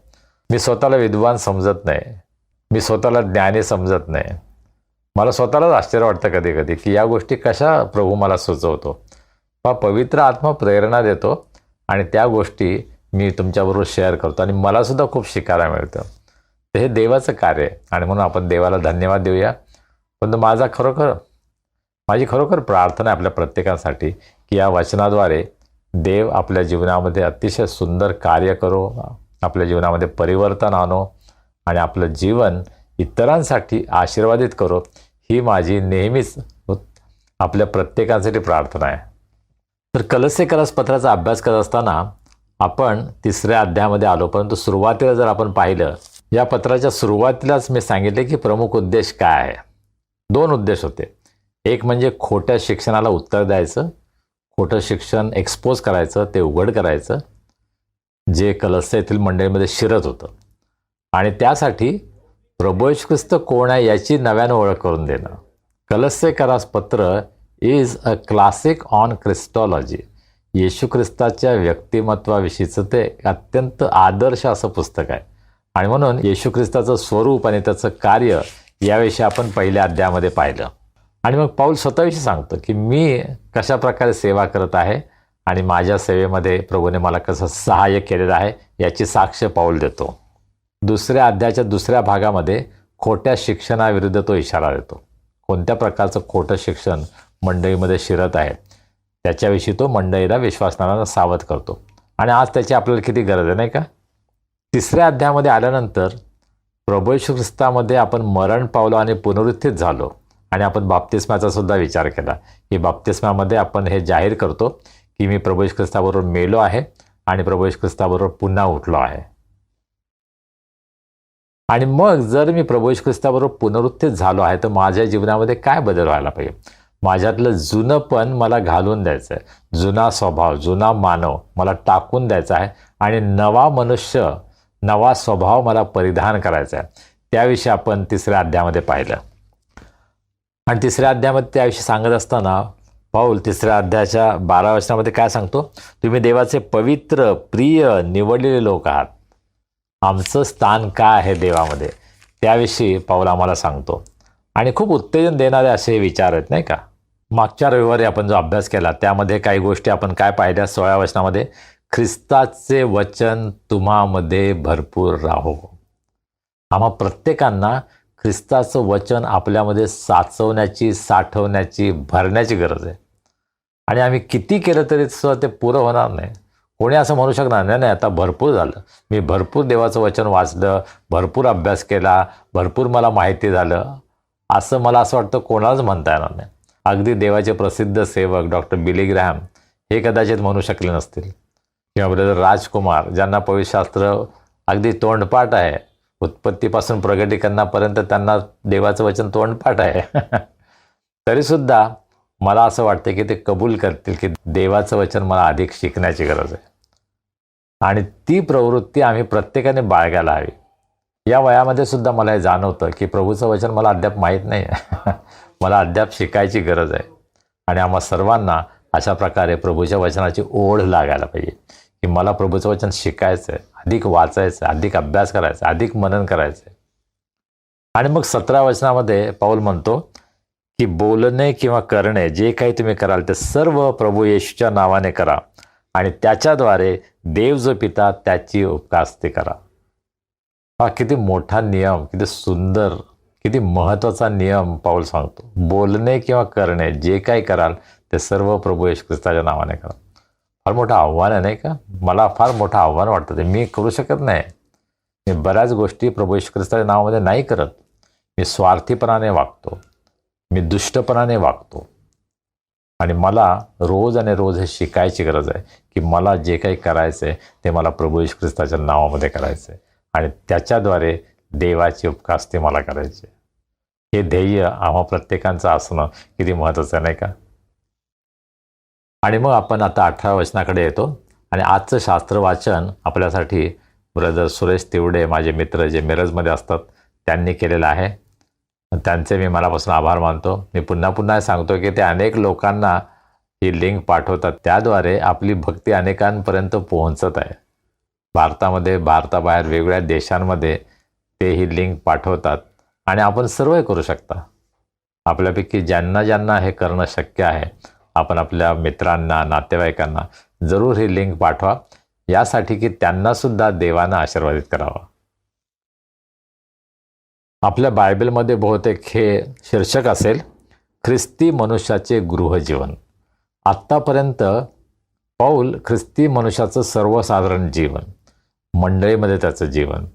मी स्वतःला विद्वान समजत नाही, मी स्वतःला ज्ञानी समजत नाही. मला स्वतःलाच आश्चर्य वाटतं कधी कधी की या गोष्टी कशा प्रभू मला सुचवतो. पवित्र आत्मा प्रेरणा देतो आणि त्या गोष्टी मी तुमच्याबरोबर शेअर करतो आणि मलासुद्धा खूप शिकायला मिळतं. तर हे देवाचं कार्य आहे आणि म्हणून आपण देवाला धन्यवाद देऊया. पण माझी खरोखर प्रार्थना आहे आपल्या प्रत्येकासाठी की या वचनाद्वारे देव आपल्या जीवनामध्ये अतिशय सुंदर कार्य करो, आपल्या जीवनामध्ये परिवर्तन आणो आणि आपलं जीवन इतरांसाठी आशीर्वादित करो. ही माझी नेहमीच आपल्या प्रत्येकासाठी प्रार्थना आहे. तर कलसेकरास पत्राचा अभ्यास करत असताना आपण 3ऱ्या अध्यायामध्ये आलो. परंतु सुरुवातीला जर आपण पाहिलं, या पत्राच्या सुरुवातीलाच मी सांगितले की प्रमुख उद्देश काय आहे. 2 उद्देश होते. एक म्हणजे खोट्या शिक्षणाला उत्तर द्यायचं, खोटं शिक्षण एक्सपोज करायचं, ते उघड करायचं, जे कलस्य येथील मंडळीमध्ये शिरत होतं. आणि त्यासाठी प्रभू येशू ख्रिस्त कोण आहे याची नव्यानं ओळख करून देणं. कलसेकरास पत्र इज अ क्लासिक ऑन क्रिस्टॉलॉजी. येशू ख्रिस्ताच्या व्यक्तिमत्वाविषयीचं ते अत्यंत आदर्श असं पुस्तक आहे. आणि म्हणून येशू ख्रिस्ताचं स्वरूप आणि त्याचं कार्य याविषयी आपण पहिल्या अध्यायामध्ये पाहिलं. आणि मग पाऊल स्वतःविषयी सांगतो की मी कशा प्रकारे सेवा करत आहे आणि माझ्या सेवेमध्ये प्रभूने मला कसं सहाय्य केलेलं आहे याची साक्ष पाऊल देतो. 2ऱ्या अध्यायाच्या 2ऱ्या भागामध्ये खोट्या शिक्षणाविरुद्ध तो इशारा देतो. कोणत्या प्रकारचं खोटं शिक्षण मंडळीमध्ये शिरत आहे त्याच्याविषयी तो मंडळीला, विश्वासणाऱ्यांना सावध करतो. आणि आज त्याची आपल्याला किती गरज आहे नाही का. 3ऱ्या अध्यायामध्ये आल्यानंतर प्रभू येशू ख्रिस्तामध्ये आपण मरण पावलो आणि पुनरुत्थित झालो आणि आपण बाप्तिस्माचा सुद्धा विचार केला की बाप्तिस्मामध्ये आपण हे जाहीर करतो की मी प्रभू येशू ख्रिस्ताबरोबर मेलो आहे आणि प्रभू येशू ख्रिस्ताबरोबर पुन्हा उठलो आहे. आणि मग जर मी प्रभू येशू ख्रिस्ताबरोबर पुनरुत्थित झालो आहे तर माझ्या जीवनामध्ये काय बदल व्हायला पाहिजे. माझ्यातलं जुनंपण मला घालून द्यायचं आहे, जुना स्वभाव, जुना मानव मला टाकून द्यायचा आहे आणि नवा मनुष्य, नवा स्वभाव मला परिधान करायचा आहे. त्याविषयी आपण 3ऱ्या अध्यायामध्ये पाहिलं. आणि 3ऱ्या अध्यायामध्ये त्याविषयी सांगत असताना पाऊल 3ऱ्या अध्यायाच्या 12 वचनामध्ये काय सांगतो, तुम्ही देवाचे पवित्र, प्रिय, निवडलेले लोक आहात. आमचं स्थान काय आहे देवामध्ये त्याविषयी पाऊल आम्हाला सांगतो. आणि खूप उत्तेजन देणारे असे विचार आहेत नाही का. मागच्या रविवारी आपण जो अभ्यास केला त्यामध्ये काही गोष्टी आपण काय पाहिल्या. 16व्या वचनामध्ये ख्रिस्ताचे वचन तुम्हामध्ये भरपूर राहो. आम्हा प्रत्येकांना ख्रिस्ताचं वचन आपल्यामध्ये साचवण्याची, साठवण्याची, भरण्याची गरज आहे. आणि आम्ही किती केलं तरी सुद्धा ते पुरं होणार नाही. कोणी असं म्हणू शकणार नाही, आता भरपूर झालं, मी भरपूर देवाचं वचन वाचलं, भरपूर अभ्यास केला, भरपूर मला माहिती झालं, असं मला असं वाटतं कोणालाच म्हणता येणार नाही. अगदी देवाचे प्रसिद्ध सेवक डॉक्टर बिली ग्रॅहम हे कदाचित म्हणू शकले नसतील, किंवा ब्रदर राजकुमार ज्यांना पवित्रशास्त्र अगदी तोंडपाठ आहे, उत्पत्तीपासून प्रगटीकरणापर्यंत त्यांना देवाचं वचन तोंडपाठ आहे. तरीसुद्धा मला असं वाटतं की ते कबूल करतील की देवाचं वचन मला अधिक शिकण्याची गरज आहे. आणि ती प्रवृत्ती आम्ही प्रत्येकाने बाळगायला हवी. या वयामध्ये सुद्धा मला हे जाणवतं की प्रभूचं वचन मला अद्याप माहीत नाही आहे. मला अद्याप शिकायची गरज आहे. आणि आम्हा सर्वांना अशा प्रकारे प्रभूच्या वचनाची ओढ लागायला पाहिजे की मला प्रभूचं वचन शिकायचं आहे, अधिक वाचायचं, अधिक अभ्यास करायचा, अधिक मनन करायचं. आणि मग 17व्या वचनामध्ये पाऊल म्हणतो की बोलणे किंवा करणे जे काही तुम्ही कराल ते सर्व प्रभू येशूच्या नावाने करा आणि त्याच्याद्वारे देव जो पिता त्याची उपकास्ती करा. हा किती मोठा नियम, किती सुंदर, किती महत्त्वाचा नियम पाऊल सांगतो. बोलणे किंवा करणे जे काही कराल ते सर्व प्रभू येशू ख्रिस्ताच्या नावाने करा. फार मोठं आव्हान आहे नाही का? मला फार मोठं आव्हान वाटतं ते. मी करू शकत नाही. मी बऱ्याच गोष्टी प्रभू येशू ख्रिस्ताच्या नावामध्ये नाही करत. मी स्वार्थीपणाने वागतो, मी दुष्टपणाने वागतो. आणि मला रोज आणि रोज हे शिकायची गरज आहे की मला जे काही करायचं आहे ते मला प्रभू येशू ख्रिस्ताच्या नावामध्ये करायचं आहे आणि त्याच्याद्वारे देवाची उपकास्ती मला करायची. हे ध्येय आम्हा प्रत्येकाचं असणं किती महत्त्वाचं आहे नाही का? आणि मग आपण आता 18 वचनाकडे येतो. आणि आजचं शास्त्र वाचन आपल्यासाठी ब्रदर सुरेश तिवडे, माझे मित्र जे मिरजमध्ये असतात, त्यांनी केलेलं आहे. त्यांचे मी मनापासून आभार मानतो. मी पुन्हा पुन्हा सांगतो की ते अनेक लोकांना ही लिंक पाठवतात. त्याद्वारे आपली भक्ती अनेकांपर्यंत पोहोचत आहे. भारतामध्ये, भारताबाहेर वेगवेगळ्या देशांमध्ये ते ही लिंक पाठवतात आणि आपण सर्व करू शकता. आपल्यापैकी ज्यांना ज्यांना हे करणं शक्य आहे आपण आपल्या मित्रांना, नातेवाईकांना जरूर ही लिंक पाठवा, यासाठी की त्यांनासुद्धा देवानं आशीर्वादित करावं. आपल्या बायबलमध्ये बहुतेक हे शीर्षक असेल, ख्रिस्ती मनुष्याचे गृहजीवन. आत्तापर्यंत पौल ख्रिस्ती मनुष्याचं सर्वसाधारण जीवन, मंडळीमध्ये त्याचं जीवन,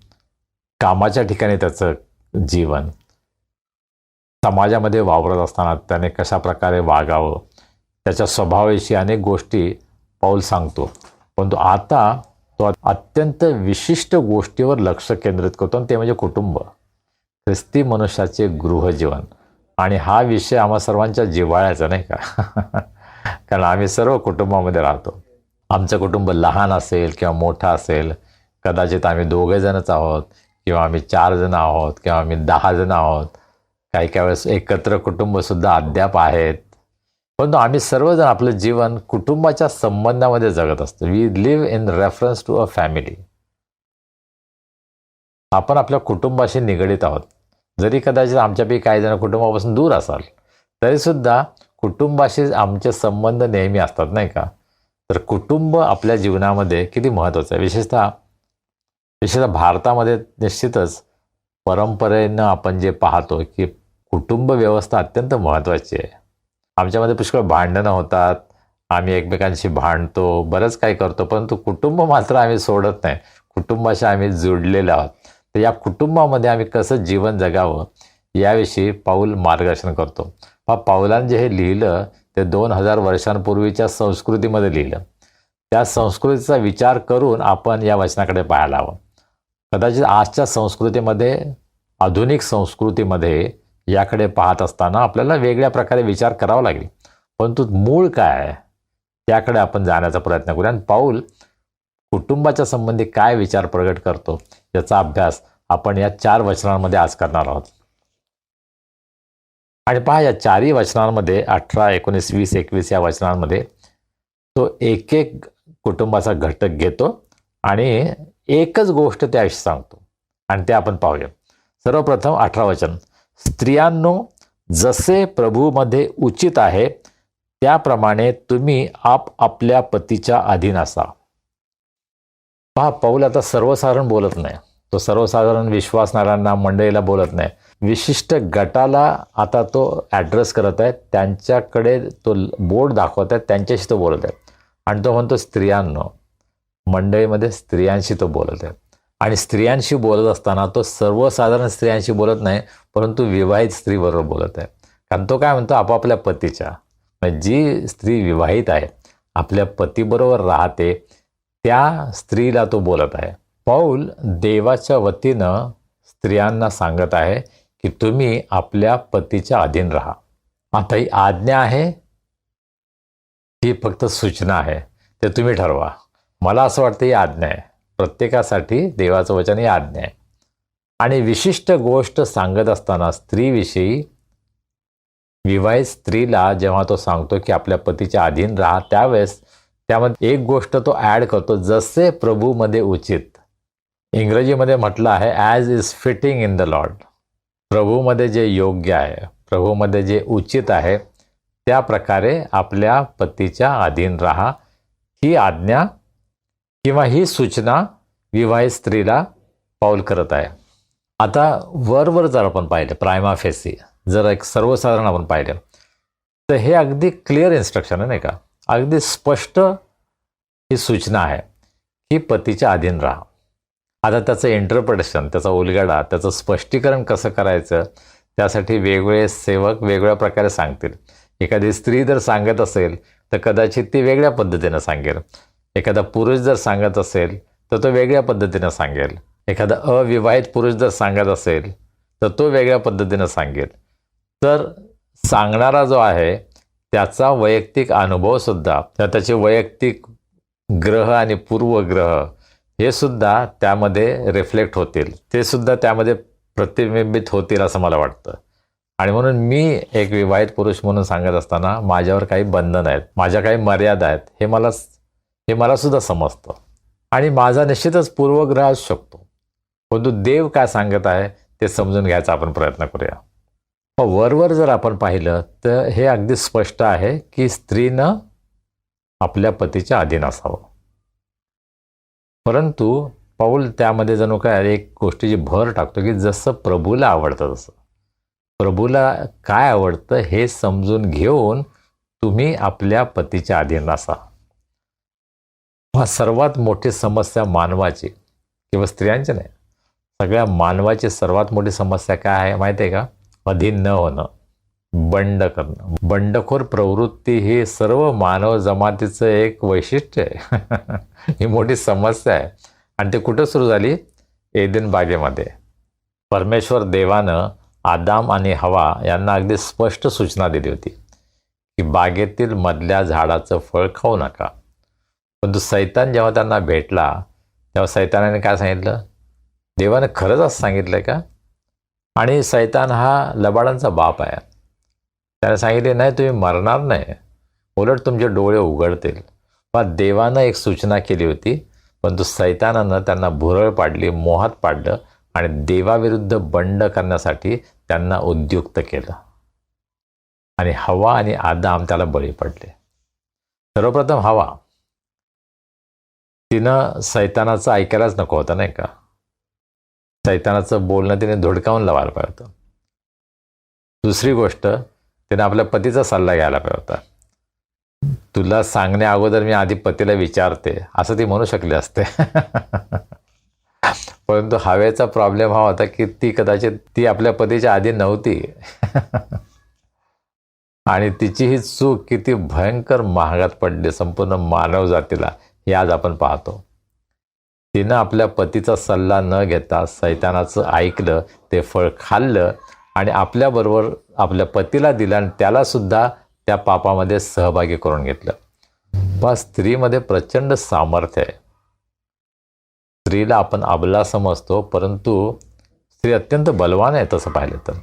कामाच्या ठिकाणी त्याचं जीवन, समाजामध्ये वावरत असताना त्याने कशा प्रकारे वागावं, त्याच्या स्वभावाविषयी अनेक गोष्टी पौल सांगतो. परंतु आता तो अत्यंत विशिष्ट गोष्टीवर लक्ष केंद्रित करतो आणि ते म्हणजे कुटुंब, ख्रिस्ती मनुष्याचे गृहजीवन. आणि हा विषय आम्हा सर्वांच्या जिव्हाळ्याचा नाही का? कारण आम्ही सर्व कुटुंबामध्ये राहतो. आमचं कुटुंब लहान असेल किंवा मोठं असेल, कदाचित आम्ही 2 जणच आहोत किंवा आम्ही 4 जण आहोत किंवा आम्ही 10 जण आहोत, काही वेळेस एकत्र कुटुंबसुद्धा अद्याप आहेत. परंतु आम्ही सर्वजण आपलं जीवन कुटुंबाच्या संबंधामध्ये जगत असतो. We live in reference to a family. आपण आपल्या कुटुंबाशी निगडीत आहोत. जरी कदाचित आमच्यापैकी काही जण कुटुंबापासून दूर असाल तरीसुद्धा कुटुंबाशी आमचे संबंध नेहमी असतात नाही का? तर कुटुंब आपल्या जीवनामध्ये किती महत्त्वाचं आहे. विशेषतः भारतामध्ये निश्चितच परंपरेनं आपण जे पाहतो की कुटुंब व्यवस्था अत्यंत महत्त्वाची आहे. आमच्यामध्ये पुष्कळ भांडणं होतात, आम्ही एकमेकांशी भांडतो, बरंच काही करतो, परंतु कुटुंब मात्र आम्ही सोडत नाही. कुटुंबाशी आम्ही जुडलेले आहोत. तर या कुटुंबामध्ये आम्ही कसं जीवन जगावं याविषयी पौल मार्गदर्शन करतो. पौलाने जे हे लिहिलं ते 2000 वर्षांपूर्वीच्या संस्कृतीमध्ये लिहिलं. त्या संस्कृतीचा विचार करून आपण या वचनाकडे पाहायला हवं. कदाचित आजच्या संस्कृतीमध्ये, आधुनिक संस्कृतीमध्ये याकडे पाहत असताना आपल्याला वेगळ्या प्रकारे विचार करावा लागेल. परंतु मूळ काय आहे त्याकडे आपण जाण्याचा प्रयत्न करूया. आणि पौल कुटुंबाच्या संबंधी काय विचार प्रगट करतो याचा अभ्यास आपण या 4 वचनांमध्ये आज करणार आहोत. आणि पहा, या 4ही वचनांमध्ये 18, 19, 20, 21 या वचनांमध्ये तो एक एक कुटुंबाचा घटक घेतो आणि एकच गोष्ट त्याविषयी सांगतो आणि ते आपण पाहूया. सर्वप्रथम 18 वचन, स्त्रियांनो जसे प्रभूमध्ये उचित आहे त्याप्रमाणे तुम्ही आपल्या पतीच्या अधीन असा. पहा, पौल आता सर्वसाधारण बोलत नाही. तो सर्वसाधारण विश्वासणाऱ्यांना, मंडळीला बोलत नाही. विशिष्ट गटाला आता तो ॲड्रेस करत आहे, त्यांच्याकडे तो बोर्ड दाखवत आहे, त्यांच्याशी तो बोलत आहे. आणि तो म्हणतो स्त्रियांनो, मंडळीमध्ये स्त्रियांशी तो बोलत आहे. आणि स्त्रियांशी बोलत असताना तो सर्वसाधारण स्त्रियांशी बोलत नाही, परंतु विवाहित स्त्रीबरोबर बोलत आहे. कारण तो काय म्हणतो, आपापल्या पतीच्या, म्हणजे जी स्त्री विवाहित आहे, आपल्या पतीबरोबर राहते, त्या स्त्रीला तो बोलत आहे. पौल देवाच्या वतीनं स्त्रियांना सांगत आहे की तुम्ही आपल्या पतीच्या अधीन राहा. आता ही आज्ञा आहे, ही फक्त सूचना आहे, ते तुम्ही ठरवा. मला असं वाटतं ही आज्ञा आहे. प्रत्येकासाठी देवाचं वचन ही आज्ञा आहे. आणि विशिष्ट गोष्ट सांगत असताना स्त्रीविषयी, विवाहित स्त्रीला जेव्हा तो सांगतो की आपल्या पतीच्या अधीन राहा, त्यावेळेस त्यामध्ये एक गोष्ट तो ॲड करतो, जसे प्रभूमध्ये उचित. इंग्रजीमध्ये म्हटलं आहे as is fitting in the Lord. प्रभूमध्ये जे योग्य आहे, प्रभूमध्ये जे उचित आहे, त्या प्रकारे आपल्या पतीच्या अधीन राहा. ही आज्ञा किंवा ही सूचना विवाहित स्त्रीला पाऊल करत आहे. आता वर जर आपण पाहिलं प्रायमा फेसी, जर एक सर्वसाधारण आपण पाहिलं तर हे अगदी क्लिअर इन्स्ट्रक्शन आहे नाही का, अगदी स्पष्ट ही सूचना आहे की पतीच्या अधीन राहा. आता त्याचं इंटरप्रिटेशन, त्याचा उलगडा, त्याचं स्पष्टीकरण कसं करायचं त्यासाठी वेगवेगळे सेवक वेगवेगळ्या प्रकारे सांगतील. एखादी स्त्री जर सांगत असेल तर कदाचित ती वेगळ्या पद्धतीनं सांगेल. एखादा पुरुष जर सांगत असेल तर तो वेगळ्या पद्धतीनं सांगेल. एखादा अविवाहित पुरुष जर सांगत असेल तर तो वेगळ्या पद्धतीनं सांगेल. तर सांगणारा जो आहे त्याचा वैयक्तिक अनुभवसुद्धा, त्याचे वैयक्तिक ग्रह आणि पूर्वग्रह हे सुद्धा त्यामध्ये रिफ्लेक्ट होतील, ते सुद्धा त्यामध्ये प्रतिबिंबित होतील असं मला वाटतं. आणि म्हणून मी एक विवाहित पुरुष म्हणून सांगत असताना माझ्यावर काही बंधन आहेत, माझ्या काही मर्यादा आहेत, हे मला सुद्धा समजतं. आणि माझा निश्चितच पूर्वग्रह असू शकतो, परंतु देव काय सांगत आहे ते समजून घ्यायचा आपण प्रयत्न करूया. वरवर जर आपण पाहिलं तर हे अगदी स्पष्ट आहे की स्त्रीनं आपल्या पतीच्या अधीन असावं. परंतु पाऊल त्यामध्ये जणू काय एक गोष्टीची भर टाकतो की जसं प्रभूला आवडतं तसं, प्रभूला काय आवडतं हे समजून घेऊन तुम्ही आपल्या पतीच्या अधीन असा. हा सर्वात मोठी समस्या मानवाची, किंवा स्त्रियांची नाही, सगळ्या मानवाची सर्वात मोठी समस्या काय आहे माहिती आहे का? अधीन न होणं, बंड करणं. बंडखोर प्रवृत्ती ही सर्व मानव जमातीचं एक वैशिष्ट्य आहे. ही मोठी समस्या आहे. आणि ते कुठं सुरू झाली? एदेन बागेमध्ये. परमेश्वर देवानं आदाम आणि हवा यांना अगदी स्पष्ट सूचना दिली होती की बागेतील मधल्या झाडाचं फळ खाऊ नका. परंतु सैतान जेव्हा त्यांना भेटला तेव्हा सैतानाने काय सांगितलं? देवाने खरंच असं सांगितलंय का? आणि सैतान हा लबाडांचा बाप आहे. त्याने सांगितले नाही, तुम्ही मरणार नाही, उलट तुमचे डोळे उघडतील. पण देवानं एक सूचना केली होती, परंतु सैतानानं त्यांना भुरळ पाडली, मोहात पाडलं आणि देवाविरुद्ध बंड करण्यासाठी त्यांना उद्युक्त केलं. आणि हवा आणि आदाम त्याला बळी पडले. सर्वप्रथम हवा, तिनं सैतानाचं ऐकायलाच नको होतं नाही का? सैतानाचं बोलणं तिने धुडकावून लावायला पाहिजे होतं. दुसरी गोष्ट, तिने आपल्या पतीचा सल्ला घ्यायला पाहिजे होता. तुला सांगण्या अगोदर मी आधी पतीला विचारते असं ती म्हणू शकली असते. परंतु हवेचा प्रॉब्लेम हा होता की ती कदाचित ती आपल्या पतीच्या आधी नव्हती. आणि तिची ही चूक किती भयंकर महागात पडली संपूर्ण मानव जातीला हे आज आपण पाहतो. तिनं आपल्या पतीचा सल्ला न घेता सैतानाचं ऐकलं, ते फळ खाल्लं आणि आपल्याबरोबर आपल्या पतीला दिलं आणि त्याला सुद्धा त्या पापामध्ये सहभागी करून घेतलं. पण स्त्रीमध्ये प्रचंड सामर्थ्य आहे. स्त्रीला आपण अबला समजतो, परंतु स्त्री अत्यंत बलवान आहे तसं पाहिलं तर.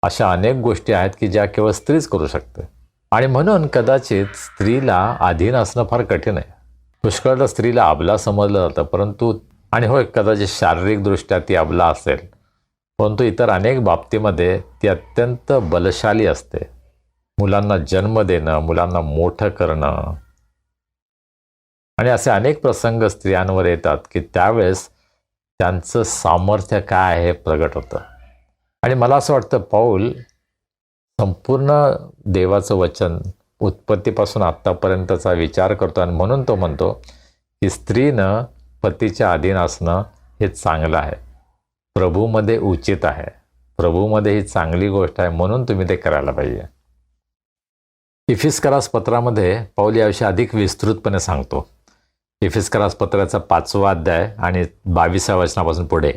अशा अनेक गोष्टी आहेत की ज्या केवळ स्त्रीच करू शकते. आणि म्हणून कदाचित स्त्रीला अधीन असणं फार कठीण आहे. पुष्कळदा स्त्रीला अबला समजलं जातं, परंतु आणि होय कदाचित शारीरिकदृष्ट्या ती अबला असेल, परंतु इतर अनेक बाबतीमध्ये ती अत्यंत बलशाली असते. मुलांना जन्म देणं, मुलांना मोठं करणं आणि असे अनेक प्रसंग स्त्रियांवर येतात की त्यावेळेस त्यांचं सामर्थ्य काय आहे हे प्रगट होतं. आणि मला असं वाटतं पाऊल संपूर्ण देवाचं वचन उत्पत्तीपासून आत्तापर्यंतचा विचार करतो आणि म्हणून तो म्हणतो की स्त्रीनं पतीच्या अधीन असणं हे चांगलं आहे, प्रभूमध्ये उचित आहे, प्रभूमध्ये ही चांगली गोष्ट आहे, म्हणून तुम्ही ते करायला पाहिजे. इफिस्करास पत्रामध्ये पाऊल याविषयी अधिक विस्तृतपणे सांगतो. इफिस्करास पत्राचा 5वा अध्याय आणि 22व्या वचनापासून पुढे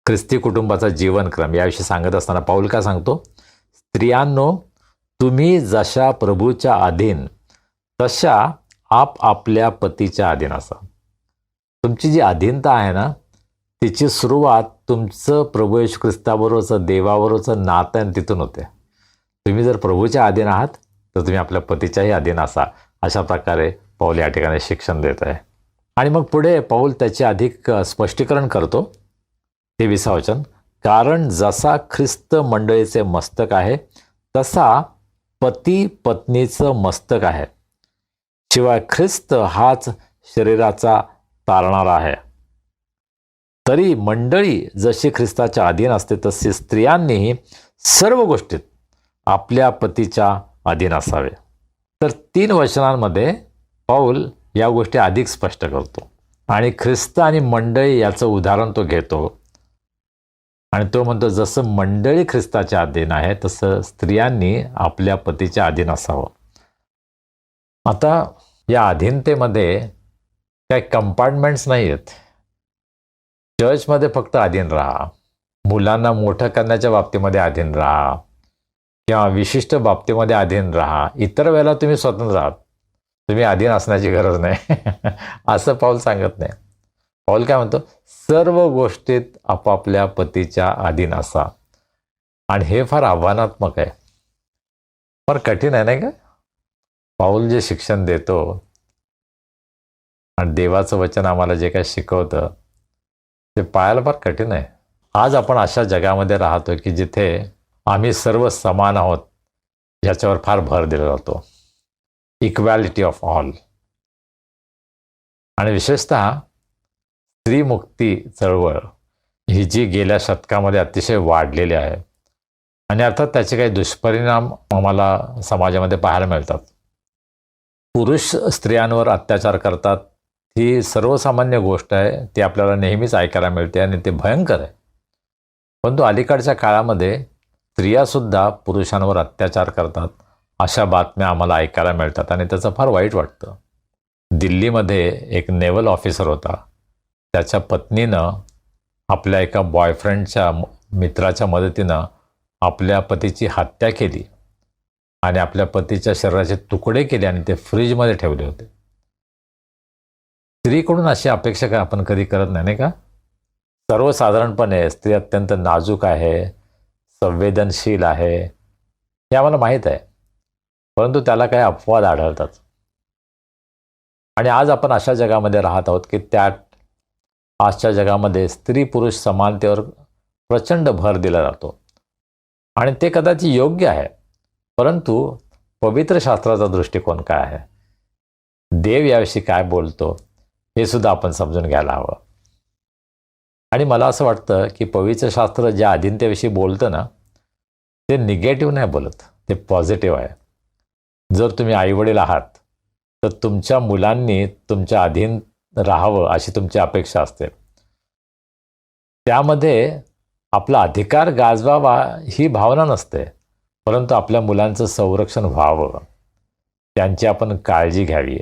ख्रिस्ती कुटुंबाचा जीवनक्रम याविषयी सांगत असताना पाऊल काय सांगतो? स्त्रियांनो, तुम्ही जशा प्रभूच्या अधीन तशा आपल्या पतीच्या अधीन असा. तुमची जी अधीनता आहे ना, तिची सुरुवात तुमचं प्रभू येशू ख्रिस्ताबरोबरचं देवाबरोबरचं नातं आणि तिथून होते. तुम्ही जर प्रभूच्या अधीन आहात तर तुम्ही आपल्या पतीच्याही अधीन असा. अशा प्रकारे पाऊल या ठिकाणी शिक्षण देत आहे. आणि मग पुढे पाऊल त्याचे अधिक स्पष्टीकरण करतो. 23 वचन, कारण जसा ख्रिस्त मंडळीचे मस्तक आहे तसा पती पत्नीचं मस्तक आहे. शिवाय ख्रिस्त हाच शरीराचा तारणारा आहे. तरी मंडळी जशी ख्रिस्ताच्या अधीन असते तशी स्त्रियांनीही सर्व गोष्टीत आपल्या पतीच्या अधीन असावे. तर 3 वचनांमध्ये पौल या गोष्टी अधिक स्पष्ट करतो आणि ख्रिस्त आणि मंडळी याचं उदाहरण तो घेतो आणि तो म्हणतो जसं मंडळी ख्रिस्ताच्या अधीन आहे तसं स्त्रियांनी आपल्या पतीच्या अधीन असावं. आता या अधीनतेमध्ये काही कंपार्टमेंट्स नाही आहेत. चर्चमध्ये फक्त अधीन राहा, मुलांना मोठं करण्याच्या बाबतीमध्ये अधीन राहा किंवा विशिष्ट बाबतीमध्ये अधीन राहा. इतर वेळेला तुम्ही स्वतंत्र आहात, तुम्ही अधीन असण्याची गरज नाही असं पौल सांगत नाही. पौल काय म्हणतो, सर्व गोष्टीत आपापल्या पतीच्या अधीन असा. आणि हे फार आव्हानात्मक आहे, फार कठीण आहे नाही का. पौल जे शिक्षण देतो आणि देवाचं वचन आम्हाला जे काही शिकवतं ते पाहायला फार कठीण आहे. आज आपण अशा जगामध्ये राहतो की जिथे आम्ही सर्व समान आहोत याच्यावर फार भर दिला जातो, इक्वॅलिटी ऑफ ऑल. आणि विशेषतः स्त्रीमुक्ती चळवळ ही जी गेल्या शतकामध्ये अतिशय वाढलेली आहे आणि अर्थात त्याचे काही दुष्परिणाम आम्हाला समाजामध्ये पाहायला मिळतात. पुरुष स्त्रियांवर अत्याचार करतात ही सर्वसामान्य गोष्ट आहे, ती आपल्याला नेहमीच ऐकायला मिळते आणि ते भयंकर आहे. परंतु अलीकडच्या काळामध्ये स्त्रियासुद्धा पुरुषांवर अत्याचार करतात अशा बातम्या आम्हाला ऐकायला मिळतात आणि त्याचं फार वाईट वाटतं. दिल्लीमध्ये एक नेव्हल ऑफिसर होता, त्याच्या पत्नीनं आपल्या एका बॉयफ्रेंडच्या मित्राच्या मदतीनं आपल्या पतीची हत्या केली आणि आपल्या पतीच्या शरीराचे तुकडे केले आणि ते फ्रीजमध्ये ठेवले होते. स्त्रीकडून अशी अपेक्षा आपण कधी करत नाही का. सर्वसाधारणपणे स्त्री अत्यंत नाजूक आहे, संवेदनशील आहे हे आम्हाला माहीत आहे, परंतु त्याला काही अपवाद आढळतात. आणि आज आपण अशा जगामध्ये राहत आहोत की आजच्या जगामध्ये स्त्री पुरुष समानतेवर प्रचंड भर दिला जातो आणि ते कदाचित योग्य आहे. परंतु पवित्र शास्त्राचा दृष्टिकोन काय आहे, देव याविषयी काय बोलतो हे सुद्धा आपण समजून घ्यायला हवं. आणि मला असं वाटतं की पवित्र शास्त्र ज्या अधीनतेविषयी बोलतं ना ते निगेटिव्ह नाही बोलत, ते पॉझिटिव्ह आहे. जर तुम्ही आईवडील आहात तर तुमच्या मुलांनी तुमच्या अधीन राहावं अशी तुमची अपेक्षा असते. त्यामध्ये आपला अधिकार गाजवावा ही भावना नसते, परंतु आपल्या मुलांचं संरक्षण व्हावं, त्यांची आपण काळजी घ्यावी,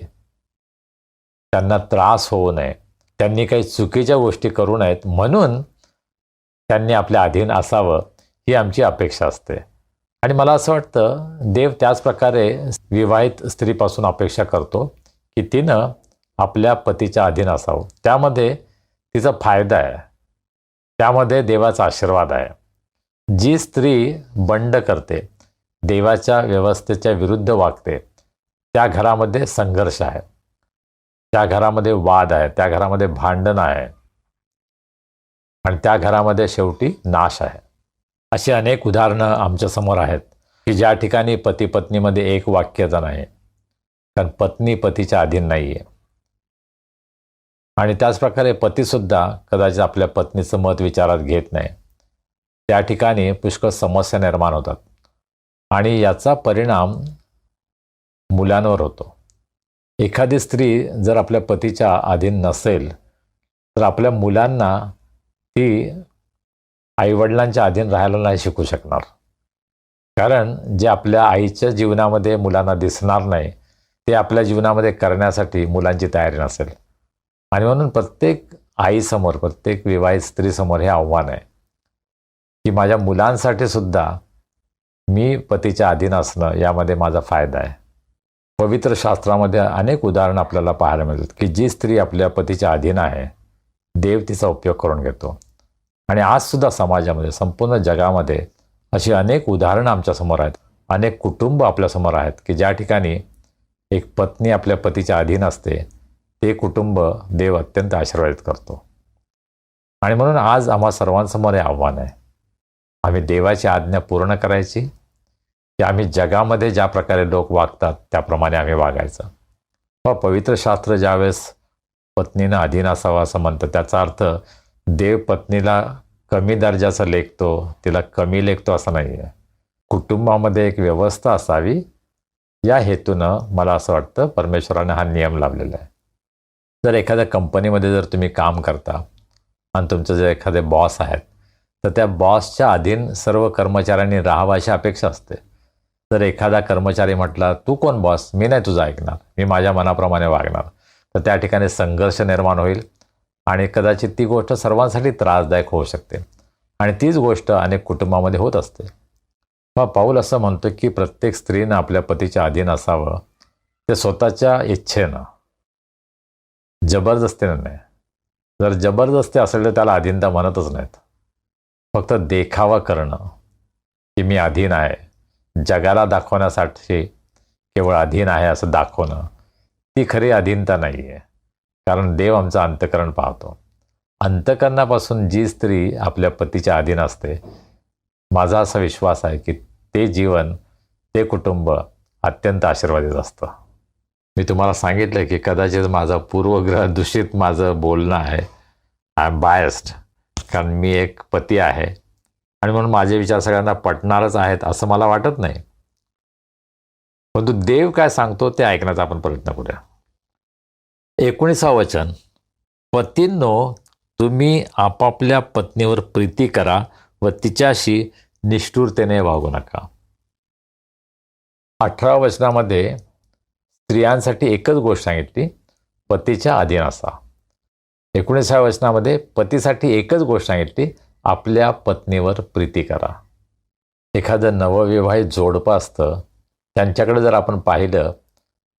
त्यांना त्रास होऊ नये, त्यांनी काही चुकीच्या गोष्टी करू नयेत म्हणून त्यांनी आपल्या अधीन असावं ही आमची अपेक्षा असते. आणि मला असं वाटतं देव त्याच प्रकारे विवाहित स्त्रीपासून अपेक्षा करतो की तिनं आपल्या पतीच्या अधीन असावं. त्यामध्ये तिचा फायदा आहे, त्यामध्ये देवाचा आशीर्वाद आहे. जी स्त्री बंड करते, देवाच्या व्यवस्थेच्या विरुद्ध वागते, त्या घरामध्ये संघर्ष आहे, त्या घरामध्ये वाद आहे, त्या घरामध्ये भांडण आहे आणि त्या घरामध्ये शेवटी नाश आहे. अशी अनेक उदाहरणं आमच्यासमोर आहेत की ज्या ठिकाणी पती पत्नीमध्ये एक वाक्यता नाही, कारण पत्नी पतीच्या अधीन नाही आहे. आणि त्याचप्रकारे पतीसुद्धा कदाचित आपल्या पत्नीचं मत विचारात घेत नाही. त्या ठिकाणी पुष्कळ समस्या निर्माण होतात आणि याचा परिणाम मुलांवर होतो. एखादी स्त्री जर आपल्या पतीच्या अधीन नसेल तर आपल्या मुलांना ती आईवडिलांच्या अधीन राहायला नाही शिकू शकणार, कारण जे आपल्या आईच्या जीवनामध्ये मुलांना दिसणार नाही ते आपल्या जीवनामध्ये करण्यासाठी मुलांची तयारी नसेल. आणि म्हणून प्रत्येक आईसमोर, प्रत्येक विवाहित स्त्रीसमोर हे आव्हान आहे की माझ्या मुलांसाठी सुद्धा मी पतीच्या अधीन असणं यामध्ये माझा फायदा आहे. पवित्र शास्त्रामध्ये अनेक उदाहरणं आपल्याला पाहायला मिळतात की जी स्त्री आपल्या पतीच्या अधीन आहे देव तिचा उपयोग करून घेतो. आणि आजसुद्धा समाजामध्ये, संपूर्ण जगामध्ये अशी अनेक उदाहरणं आमच्यासमोर आहेत. अनेक कुटुंब आपल्यासमोर आहेत की ज्या ठिकाणी एक पत्नी आपल्या पतीच्या अधीन असते, ते कुटुंब देव अत्यंत आशीर्वादित करतो. आणि म्हणून आज आम्हा सर्वांसमोर हे आव्हान आहे, आम्ही देवाची आज्ञा पूर्ण करायची की आम्ही जगामध्ये ज्या प्रकारे लोक वागतात त्याप्रमाणे आम्ही वागायचं. पवित्र शास्त्र ज्यावेळेस पत्नीनं अधीन असावं असं म्हणतं, त्याचा अर्थ देव पत्नीला कमी दर्जाचा लेखतो, तिला कमी लेखतो असं नाही आहे. कुटुंबामध्ये एक व्यवस्था असावी या हेतूनं मला असं वाटतं परमेश्वराने हा नियम लावलेला आहे. जर एखाद्या कंपनीमध्ये जर तुम्ही काम करता आणि तुमचे जर एखादे बॉस आहेत, तर त्या बॉसच्या अधीन सर्व कर्मचाऱ्यांनी राहावं अशी अपेक्षा असते. जर एखादा कर्मचारी म्हटला, तू कोण बॉस, मी नाही तुझं ऐकणार, मी माझ्या मनाप्रमाणे वागणार, तर त्या ठिकाणी संघर्ष निर्माण होईल आणि कदाचित ती गोष्ट सर्वांसाठी त्रासदायक होऊ शकते. आणि तीच गोष्ट अनेक कुटुंबामध्ये होत असते. मग पाऊल असं म्हणतो की प्रत्येक स्त्रीनं आपल्या पतीच्या अधीन असावं, ते स्वतःच्या इच्छेनं, जबरदस्तीनं नाही. जर जबरदस्ती असेल तर त्याला अधीनता म्हणतच नाहीत. फक्त देखावा करणं की मी अधीन आहे, जगाला दाखवण्यासाठी केवळ अधीन आहे असं दाखवणं, ती खरी अधीनता नाही आहे. कारण देव आमचं अंतःकरण पाहतो. अंतःकरणापासून जी स्त्री आपल्या पतीच्या अधीन असते, माझा असा विश्वास आहे की ते जीवन, ते कुटुंब अत्यंत आशीर्वादित असतं. मी तुम्हाला सांगितलं की कदाचित माझा पूर्वग्रह दूषित माझं बोलणं आहे. आय एम बायस्ड, कारण मी एक पती आहे आणि म्हणून माझे विचार सगळ्यांना पटणारच आहेत असं मला वाटत नाही. परंतु देव काय सांगतो ते ऐकण्याचा आपण प्रयत्न करूया. 19 वचन, पतींनो तुम्ही आपापल्या पत्नीवर प्रीती करा व तिच्याशी निष्ठुरतेने वागू नका. 18 वचनामध्ये स्त्रियांसाठी एकच गोष्ट सांगितली, पतीच्या अधीन असा. 19व्या वचनामध्ये पतीसाठी एकच गोष्ट सांगितली, आपल्या पत्नीवर प्रीती करा. एखादं नवविवाहित जोडपं असतं, त्यांच्याकडे जर आपण पाहिलं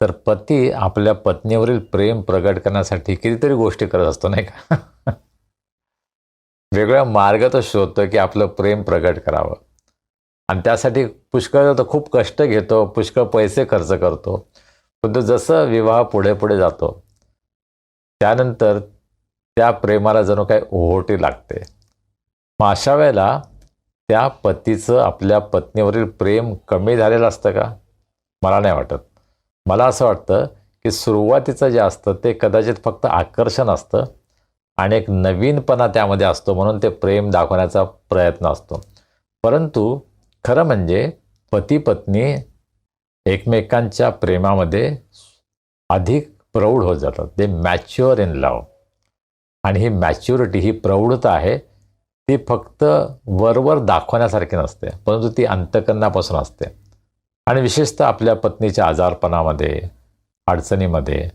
तर पती आपल्या पत्नीवरील प्रेम प्रगट करण्यासाठी कितीतरी गोष्टी करत असतो, नाही का? वेगळा मार्ग तो शोधतो की आपलं प्रेम प्रगट करावं. आणि त्यासाठी पुष्कळ तो खूप कष्ट घेतो, पुष्कळ पैसे खर्च करतो. परंतु जसं विवाह पुढे पुढे जातो त्यानंतर त्या प्रेमाला जणू काही ओहोटी लागते. मग अशा वेळेला त्या पतीचं आपल्या पत्नीवरील प्रेम कमी झालेलं असतं का? मला नाही वाटत. मला असं वाटतं की सुरुवातीचं जे असतं ते कदाचित फक्त आकर्षण असतं आणि एक नवीनपणा त्यामध्ये असतो, म्हणून ते प्रेम दाखवण्याचा प्रयत्न असतो. परंतु खरं म्हणजे पती पत्नी एकमेकांच्या प्रेमामध्ये अधिक प्रौढ होत जातात. ते मॅच्युअर इन लव्ह. आणि ही मॅच्युरिटी, ही प्रौढता आहे, ती फक्त वरवर दाखवण्यासारखी नसते, परंतु ती अंतःकरणापासून असते. आणि विशेषतः आपल्या पत्नीच्या आजारपणामध्ये, अडचणीमध्ये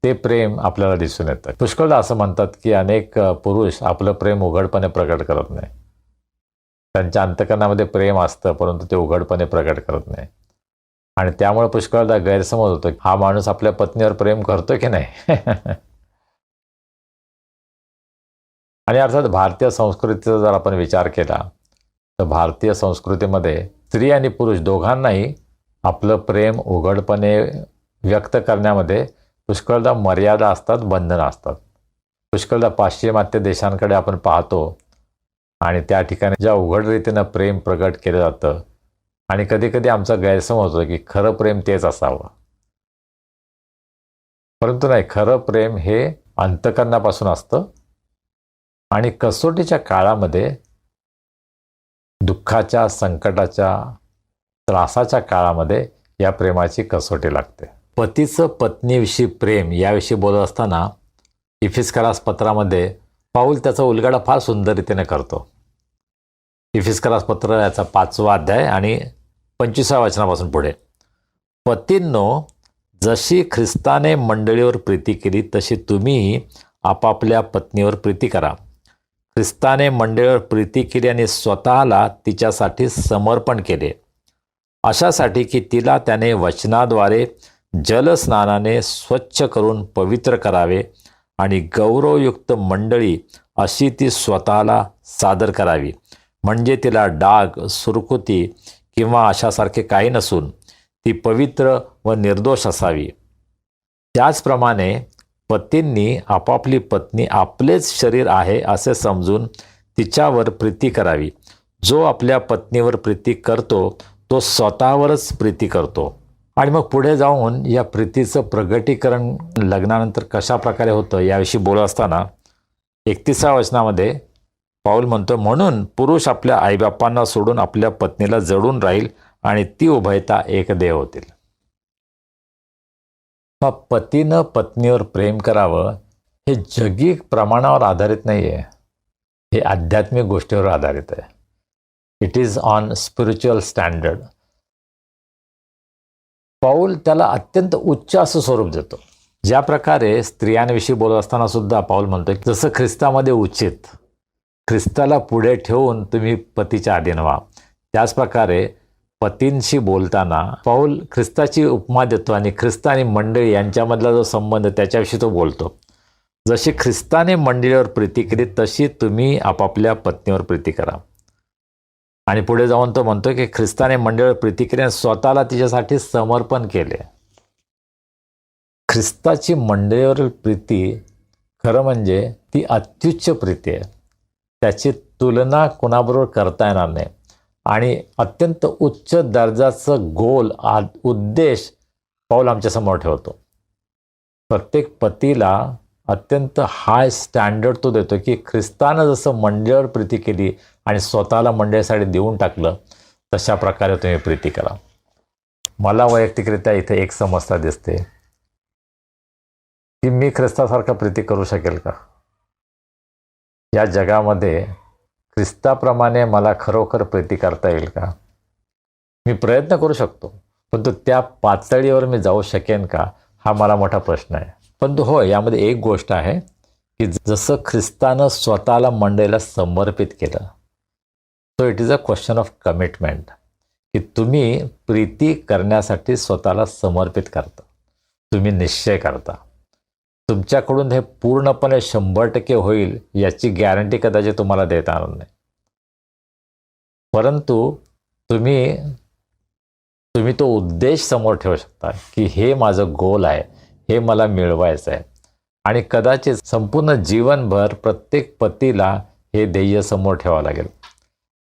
ते प्रेम आपल्याला दिसून येतं. पुष्कळदा असं म्हणतात की अनेक पुरुष आपलं प्रेम उघडपणे प्रकट करत नाही. त्यांच्या अंतःकरणामध्ये प्रेम असतं परंतु ते उघडपणे प्रकट करत नाही. आणि त्यामुळे पुष्कळदा गैरसमज होतो, हा माणूस आपल्या पत्नीवर प्रेम करतो की नाही. आणि अर्थात भारतीय संस्कृतीचा जर आपण विचार केला तर भारतीय संस्कृतीमध्ये स्त्री आणि पुरुष दोघांनाही आपलं प्रेम उघडपणे व्यक्त करण्यामध्ये पुष्कळदा मर्यादा असतात, बंधनं असतात. पुष्कळदा पाश्चिमात्य देशांकडे आपण पाहतो आणि त्या ठिकाणी ज्या उघड रीतीनं प्रेम प्रगट केलं जातं आणि कधीकधी आमचा गैरसमज होतो की खरं प्रेम तेच असावं. परंतु नाही, खरं प्रेम हे अंतःकरणापासून असतं आणि कसोटीच्या काळामध्ये, दुःखाच्या, संकटाच्या, त्रासाच्या काळामध्ये या प्रेमाची कसोटी लागते. पतीचं पत्नीविषयी प्रेम याविषयी बोलत असताना इफिस्करास पत्रामध्ये पाऊल त्याचा उलगडा फार सुंदर रीतीने करतो. इफिस्करास पत्र याचा 5वा अध्याय आणि 25व्या वचनापासून पुढे, पतींनो जशी ख्रिस्ताने मंडळीवर प्रीती केली तशी तुम्ही आपापल्या पत्नीवर प्रीती करा. ख्रिस्ताने मंडळीवर प्रीती केली आणि स्वतःला तिच्यासाठी समर्पण केले, अशासाठी की तिला त्याने वचनाद्वारे जलस्नानाने स्वच्छ करून पवित्र करावे आणि गौरवयुक्त मंडळी अशी ती स्वतःला सादर करावी. म्हणजे तिला डाग, सुरकुती किंवा अशासारखे काही नसून ती पवित्र व निर्दोष असावी. त्याचप्रमाणे पतींनी आपापली पत्नी आपलेच शरीर आहे असे समजून तिच्यावर प्रीती करावी. जो आपल्या पत्नीवर प्रीती करतो तो स्वतःवरच प्रीती करतो आणि मग पुढे जाऊन या प्रीतीचं प्रगटीकरण लग्नानंतर कशा प्रकारे होतं याविषयी बोलत असताना 31व्या वचनामध्ये पाऊल म्हणतो, म्हणून पुरुष आपल्या आईबापांना सोडून आपल्या पत्नीला जडून राहील आणि ती उभयता एक देह होतील. मग पतीनं पत्नीवर प्रेम करावं हे जगी प्रमाणावर आधारित नाही आहे, हे आध्यात्मिक गोष्टीवर आधारित आहे. It is on spiritual standard. पाऊल त्याला अत्यंत उच्च असं स्वरूप देतो. ज्या प्रकारे स्त्रियांविषयी बोलत असताना सुद्धा पाऊल म्हणतो, जसं ख्रिस्तामध्ये उचित, ख्रिस्ताला पुढे ठेवून तुम्ही पतीच्या अधीन व्हा, त्याच प्रकारे पतींशी बोलताना पाऊल ख्रिस्ताची उपमा देतो आणि ख्रिस्त आणि मंडळी यांच्यामधला जो संबंध त्याच्याविषयी तो बोलतो. जशी ख्रिस्ताने मंडळीवर प्रीती केली तशी तुम्ही आपापल्या पत्नीवर प्रीती करा. आणि पुढे जाऊन तो म्हणतो की ख्रिस्ताने मंडळीवर प्रीती केली आणि स्वतःला तिच्यासाठी समर्पण केले. ख्रिस्ताची मंडळीवरील प्रीती खरं म्हणजे ती अत्युच्च प्रीती आहे. त्याची तुलना कुणाबरोबर करता येणार नाही आणि अत्यंत उच्च दर्जाचं गोल उद्देश पाऊल आमच्यासमोर ठेवतो. प्रत्येक पतीला अत्यंत हाय स्टँडर्ड तो देतो की ख्रिस्तानं जसं मंडळीवर प्रीती केली आणि स्वतःला मंडळीसाठी देऊन टाकलं, तशा प्रकारे तुम्ही प्रीती करा. मला वैयक्तिकरित्या इथे एक समस्या दिसते की मी ख्रिस्तासारखं प्रीती करू शकेल का? या जगामध्ये ख्रिस्ताप्रमाणे मला खरोखर प्रीती करता येईल का? मी प्रयत्न करू शकतो, परंतु त्या पातळीवर मी जाऊ शकेन का, हा मला मोठा प्रश्न आहे. पण हो, यामध्ये एक गोष्ट आहे की जसं ख्रिस्तानं स्वतःला मंडळीला समर्पित केलं, so it is a question of commitment, की तुम्ही प्रीती करण्यासाठी स्वतःला समर्पित करता, तुम्ही निश्चय करता. तुमच्याकडून हे पूर्णपणे 100% होईल याची गॅरंटी कदाचित तुम्हाला देता येणार नाही, परंतु तुम्ही तो उद्देश समोर ठेवू शकता की हे माझं गोल आहे, हे मला मिळवायचं आहे. आणि कदाचित संपूर्ण जीवनभर प्रत्येक पतीला हे ध्येय समोर ठेवावं लागेल.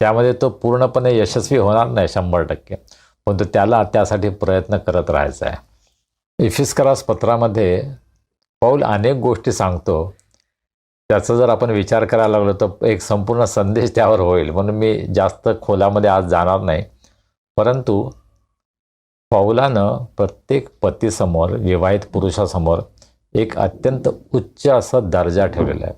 त्यामध्ये तो पूर्णपणे यशस्वी होणार नाही 100%, परंतु त्याला त्यासाठी प्रयत्न करत राहायचा आहे. इफिस्करास पत्रामध्ये पाऊल अनेक गोष्टी सांगतो. त्याचा जर आपण विचार करायला लागलो तर एक संपूर्ण संदेश त्यावर होईल, म्हणून मी जास्त खोलामध्ये आज जाणार नाही. परंतु पाऊलानं प्रत्येक पतीसमोर, विवाहित पुरुषासमोर एक अत्यंत उच्च असा दर्जा ठेवलेला आहे,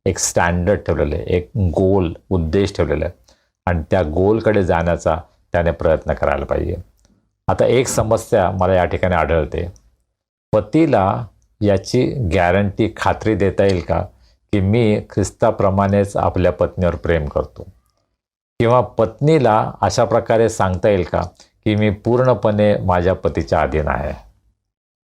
एक स्टँडर्ड ठेवलेलं आहे, एक गोल उद्देश ठेवलेला आहे आणि त्या गोलकडे जाण्याचा त्याने प्रयत्न करायला पाहिजे. आता एक समस्या मला या ठिकाणी आढळते, पतीला याची गॅरंटी, खात्री देता येईल का की मी ख्रिस्ताप्रमाणेच आपल्या पत्नीवर प्रेम करतो, किंवा पत्नीला अशा प्रकारे सांगता येईल का की मी पूर्णपणे माझ्या पतीच्या अधीन आहे.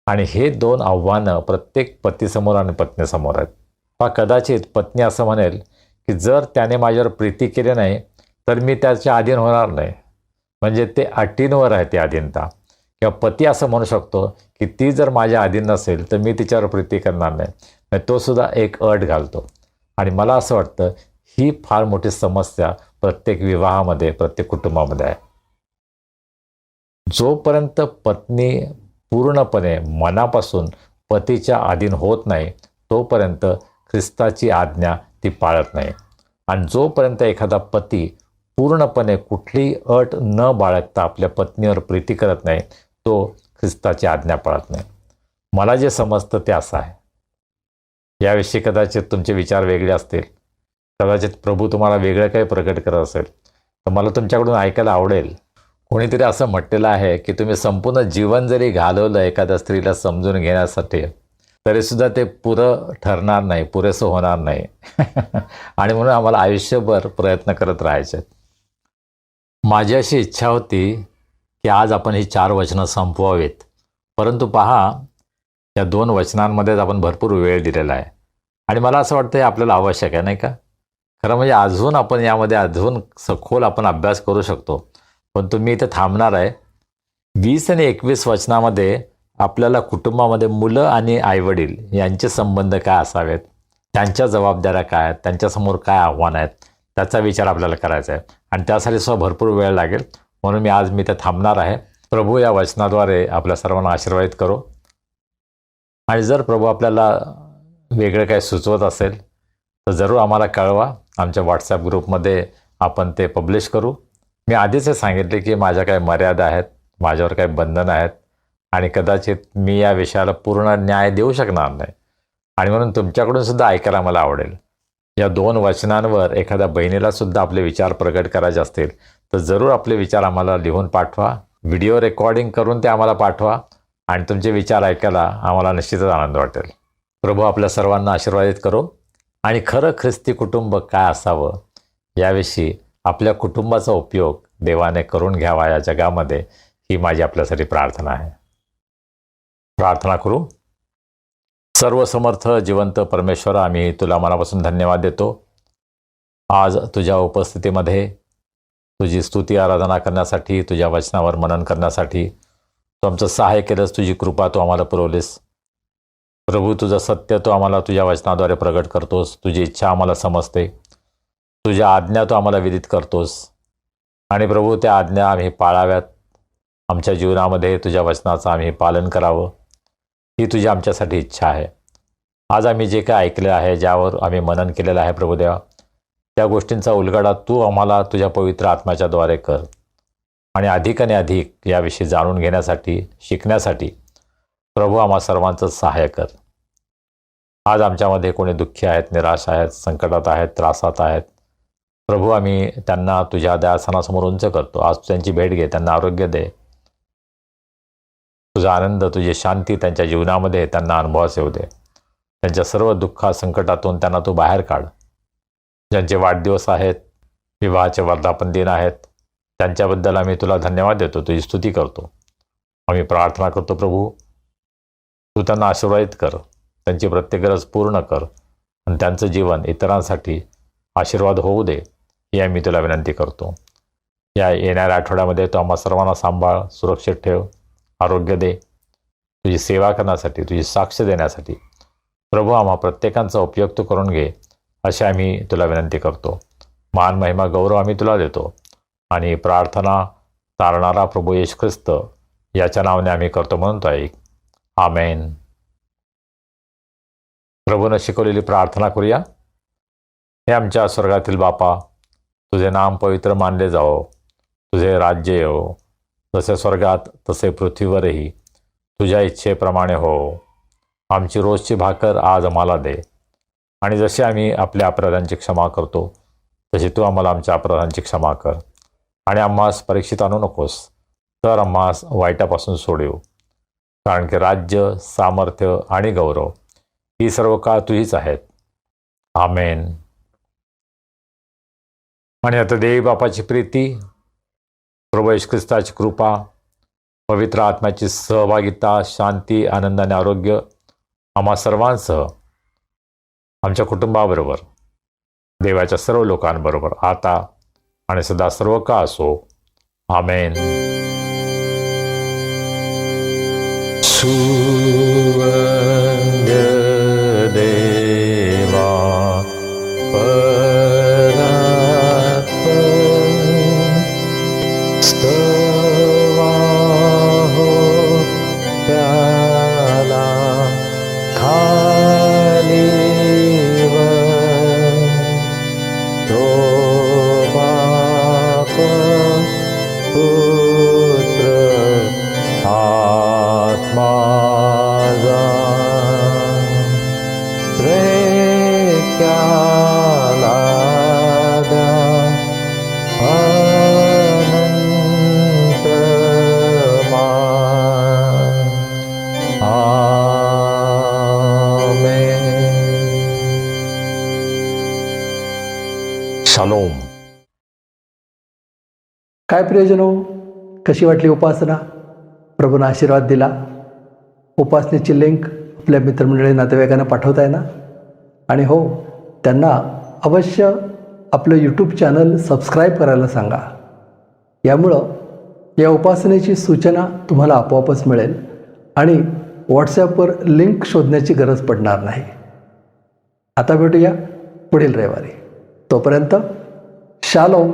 आणि हे दोन आव्हानं प्रत्येक पतीसमोर आणि पत्नीसमोर आहेत. कदाचित पत्नी असं म्हणेल की जर त्याने माझ्यावर प्रीती केली नाही तर मी त्याच्या अधीन होणार नाही, म्हणजे ते अटींवर आहे ती अधीनता. किंवा पती असं म्हणू शकतो की ती जर माझ्या अधीन नसेल तर मी तिच्यावर प्रीती करणार नाही, तो सुद्धा एक अट घालतो. आणि मला असं वाटतं ही फार मोठी समस्या प्रत्येक विवाहामध्ये, प्रत्येक कुटुंबामध्ये आहे. जोपर्यंत पत्नी पूर्णपणे मनापासून पतीच्या अधीन होत नाही तोपर्यंत ख्रिस्ताची आज्ञा ती पाळत नाही. आणि जोपर्यंत एखादा पती पूर्णपणे कुठलीही अट न बाळगता आपल्या पत्नीवर प्रीती करत नाही तो ख्रिस्ताची आज्ञा पाळत नाही. मला जे समजतं ते असं आहे. याविषयी कदाचित तुमचे विचार वेगळे असतील, कदाचित प्रभू तुम्हाला वेगळं काही प्रकट करत असेल, तर मला तुमच्याकडून ऐकायला आवडेल. कोणीतरी असं म्हटलेलं आहे की तुम्ही संपूर्ण जीवन जरी घालवलं एखाद्या स्त्रीला समजून घेण्यासाठी तरीसुद्धा ते पुरं ठरणार नाही, पुरेसं होणार नाही. आणि म्हणून आम्हाला आयुष्यभर प्रयत्न करत राहायचे. माझी अशी इच्छा होती की आज आपण ही 4 वचनं संपवावीत, परंतु पहा या 2 वचनांमध्येच आपण भरपूर वेळ दिलेला आहे आणि मला असं वाटतं हे आपल्याला आवश्यक आहे, नाही का? खरं म्हणजे अजून आपण यामध्ये अजून सखोल आपण अभ्यास करू शकतो, पण तुम्ही इथे थांबणार आहे. 20 आणि 21 वचनामध्ये आपल्याला कुटुंबामध्ये मुलं आणि आईवडील यांचे संबंध काय असावेत, त्यांच्या जबाबदाऱ्या काय आहेत, त्यांच्यासमोर काय आव्हानं आहेत, त्याचा विचार आपल्याला करायचा आहे आणि त्यासाठी सुद्धा भरपूर वेळ लागेल. म्हणून मी आज ते थांबणार आहे. प्रभू या वचनाद्वारे आपल्या सर्वांना आशीर्वादित करो. आणि जर प्रभू आपल्याला वेगळं काही सुचवत असेल तर जरूर आम्हाला कळवा. आमच्या व्हॉट्सॲप ग्रुपमध्ये आपण ते पब्लिश करू. मी आधीच हे सांगितले की माझ्या काही मर्यादा आहेत, माझ्यावर काही बंधनं आहेत आणि कदाचित मी या विषयाला पूर्ण न्याय देऊ शकणार नाही. आणि म्हणून तुमच्याकडून सुद्धा ऐकायला मला आवडेल. या 2 वचनांवर एखाद्या बहिणीला सुद्धा आपले विचार प्रगट करायचे असतील तर जरूर आपले विचार आम्हाला लिहून पाठवा. व्हिडिओ रेकॉर्डिंग करून ते आम्हाला पाठवा आणि तुमचे विचार ऐकायला आम्हाला निश्चितच आनंद वाटेल. प्रभू आपल्या सर्वांना आशीर्वादित करो. आणि खरं ख्रिस्ती कुटुंब काय असावं याविषयी आपल्या कुटुंबाचा उपयोग देवाने करून घ्यावा या जगामध्ये, ही माझी आपल्यासाठी प्रार्थना आहे. प्रार्थना करू. सर्वसमर्थ जिवंत परमेश्वर, आम्ही तुला मनापासून धन्यवाद देतो. आज तुझ्या उपस्थितीमध्ये तुझी स्तुती आराधना करण्यासाठी, तुझ्या वचनावर मनन करण्यासाठी तू आमचं सहाय्य केलंस. तुझी कृपा तू आम्हाला पुरवलीस. प्रभू, तुझं सत्य तू आम्हाला तुझ्या वचनाद्वारे प्रगट करतोस. तुझी इच्छा आम्हाला समजते. तुझ्या आज्ञा तू आम्हाला विदित करतोस. आणि प्रभू, त्या आज्ञा आम्ही पाळाव्यात. आमच्या जीवनामध्ये तुझ्या वचनाचं आम्ही पालन करावं, ही तुझी आमच्यासाठी इच्छा आहे. आज आम्ही जे काय ऐकले आहे, ज्यावर आम्ही मनन केलेलं आहे प्रभुदेवा, त्या गोष्टींचा उलगडा तू आम्हाला तुझ्या पवित्र आत्म्याच्याद्वारे कर. आणि अधिक आणि अधिक याविषयी जाणून घेण्यासाठी, शिकण्यासाठी प्रभू आम्हा सर्वांचं सहाय्य कर. आज आमच्यामध्ये कोणी दुःखी आहेत, निराश आहेत, संकटात आहेत, त्रासात आहेत, प्रभू आम्ही त्यांना तुझ्या दयासनासमोर उंच करतो. आज त्यांची भेट घे, त्यांना आरोग्य दे. तुझा आनंद, तुझी शांती त्यांच्या जीवनामध्ये त्यांना अनुभवास येऊ दे. त्यांच्या सर्व दुःखा संकटातून त्यांना तू बाहेर काढ. ज्यांचे वाढदिवस आहेत, विवाहाचे वर्धापन दिन आहेत, त्यांच्याबद्दल आम्ही तुला धन्यवाद देतो, तुझी स्तुती करतो. आम्ही प्रार्थना करतो प्रभू, तू त्यांना आशीर्वादित कर, त्यांची प्रत्येक गरज पूर्ण कर आणि त्यांचं जीवन इतरांसाठी आशीर्वाद होऊ दे, ही आम्ही तुला विनंती करतो. या येणाऱ्या आठवड्यामध्ये तू आम्हा सर्वांना सांभाळ, सुरक्षित ठेव, आरोग्य दे. तुझी सेवा करण्यासाठी, तुझी साक्ष देण्यासाठी प्रभू आम्हा प्रत्येकांचा उपयोग तू करून घे, अशी आम्ही तुला विनंती करतो. मान, महिमा, गौरव आम्ही तुला देतो आणि प्रार्थना तारणारा प्रभू येशू ख्रिस्त याच्या नावाने आम्ही करतो म्हणतो आहे. आमेन. प्रभूनं शिकवलेली प्रार्थना करूया. हे आमच्या स्वर्गातील बापा, तुझे नाम पवित्र मानले जावो, तुझे राज्य येवो, जसे स्वर्गात तसे पृथ्वीवरही तुझ्या इच्छेप्रमाणे हो. आमची रोजची भाकर आज आम्हाला दे आणि जसे आम्ही आपल्या अपराधांची क्षमा करतो तशी तू आम्हाला आमच्या अपराधांची क्षमा कर. आणि आम्हास परीक्षित आणू नकोस, तर आम्हास वाईटापासून सोडव. कारण की राज्य, सामर्थ्य आणि गौरव ही सर्व काळ तुझीच आहेत. आमेन. आणि आता देवी बापाची प्रीती, प्रभू येशू ख्रिस्ताची कृपा, पवित्र आत्म्याची सहभागिता, शांती, आनंद आणि आरोग्य आम्हा सर्वांसह, आमच्या कुटुंबाबरोबर, देवाच्या सर्व लोकांबरोबर आता आणि सदा सर्व काळ असो. आमेन. सुवंद्य देवा स्तवाहो त्याला खाली तो बाप पुत्र आत्माजा त्रेक्याला द्या शालोम. काय प्रयोजन हो? कशी वाटली उपासना? प्रभूनं आशीर्वाद दिला? उपासनेची लिंक आपल्या मित्रमंडळी, नातेवाईकांना पाठवताय ना? आणि हो, त्यांना अवश्य आपलं यूट्यूब चॅनल सबस्क्राईब करायला सांगा. यामुळं या उपासनेची सूचना तुम्हाला आपोआपच मिळेल आणि व्हॉट्सॲपवर लिंक शोधण्याची गरज पडणार नाही. आता भेटूया पुढील रविवारी. तोपर्यंत शालोम.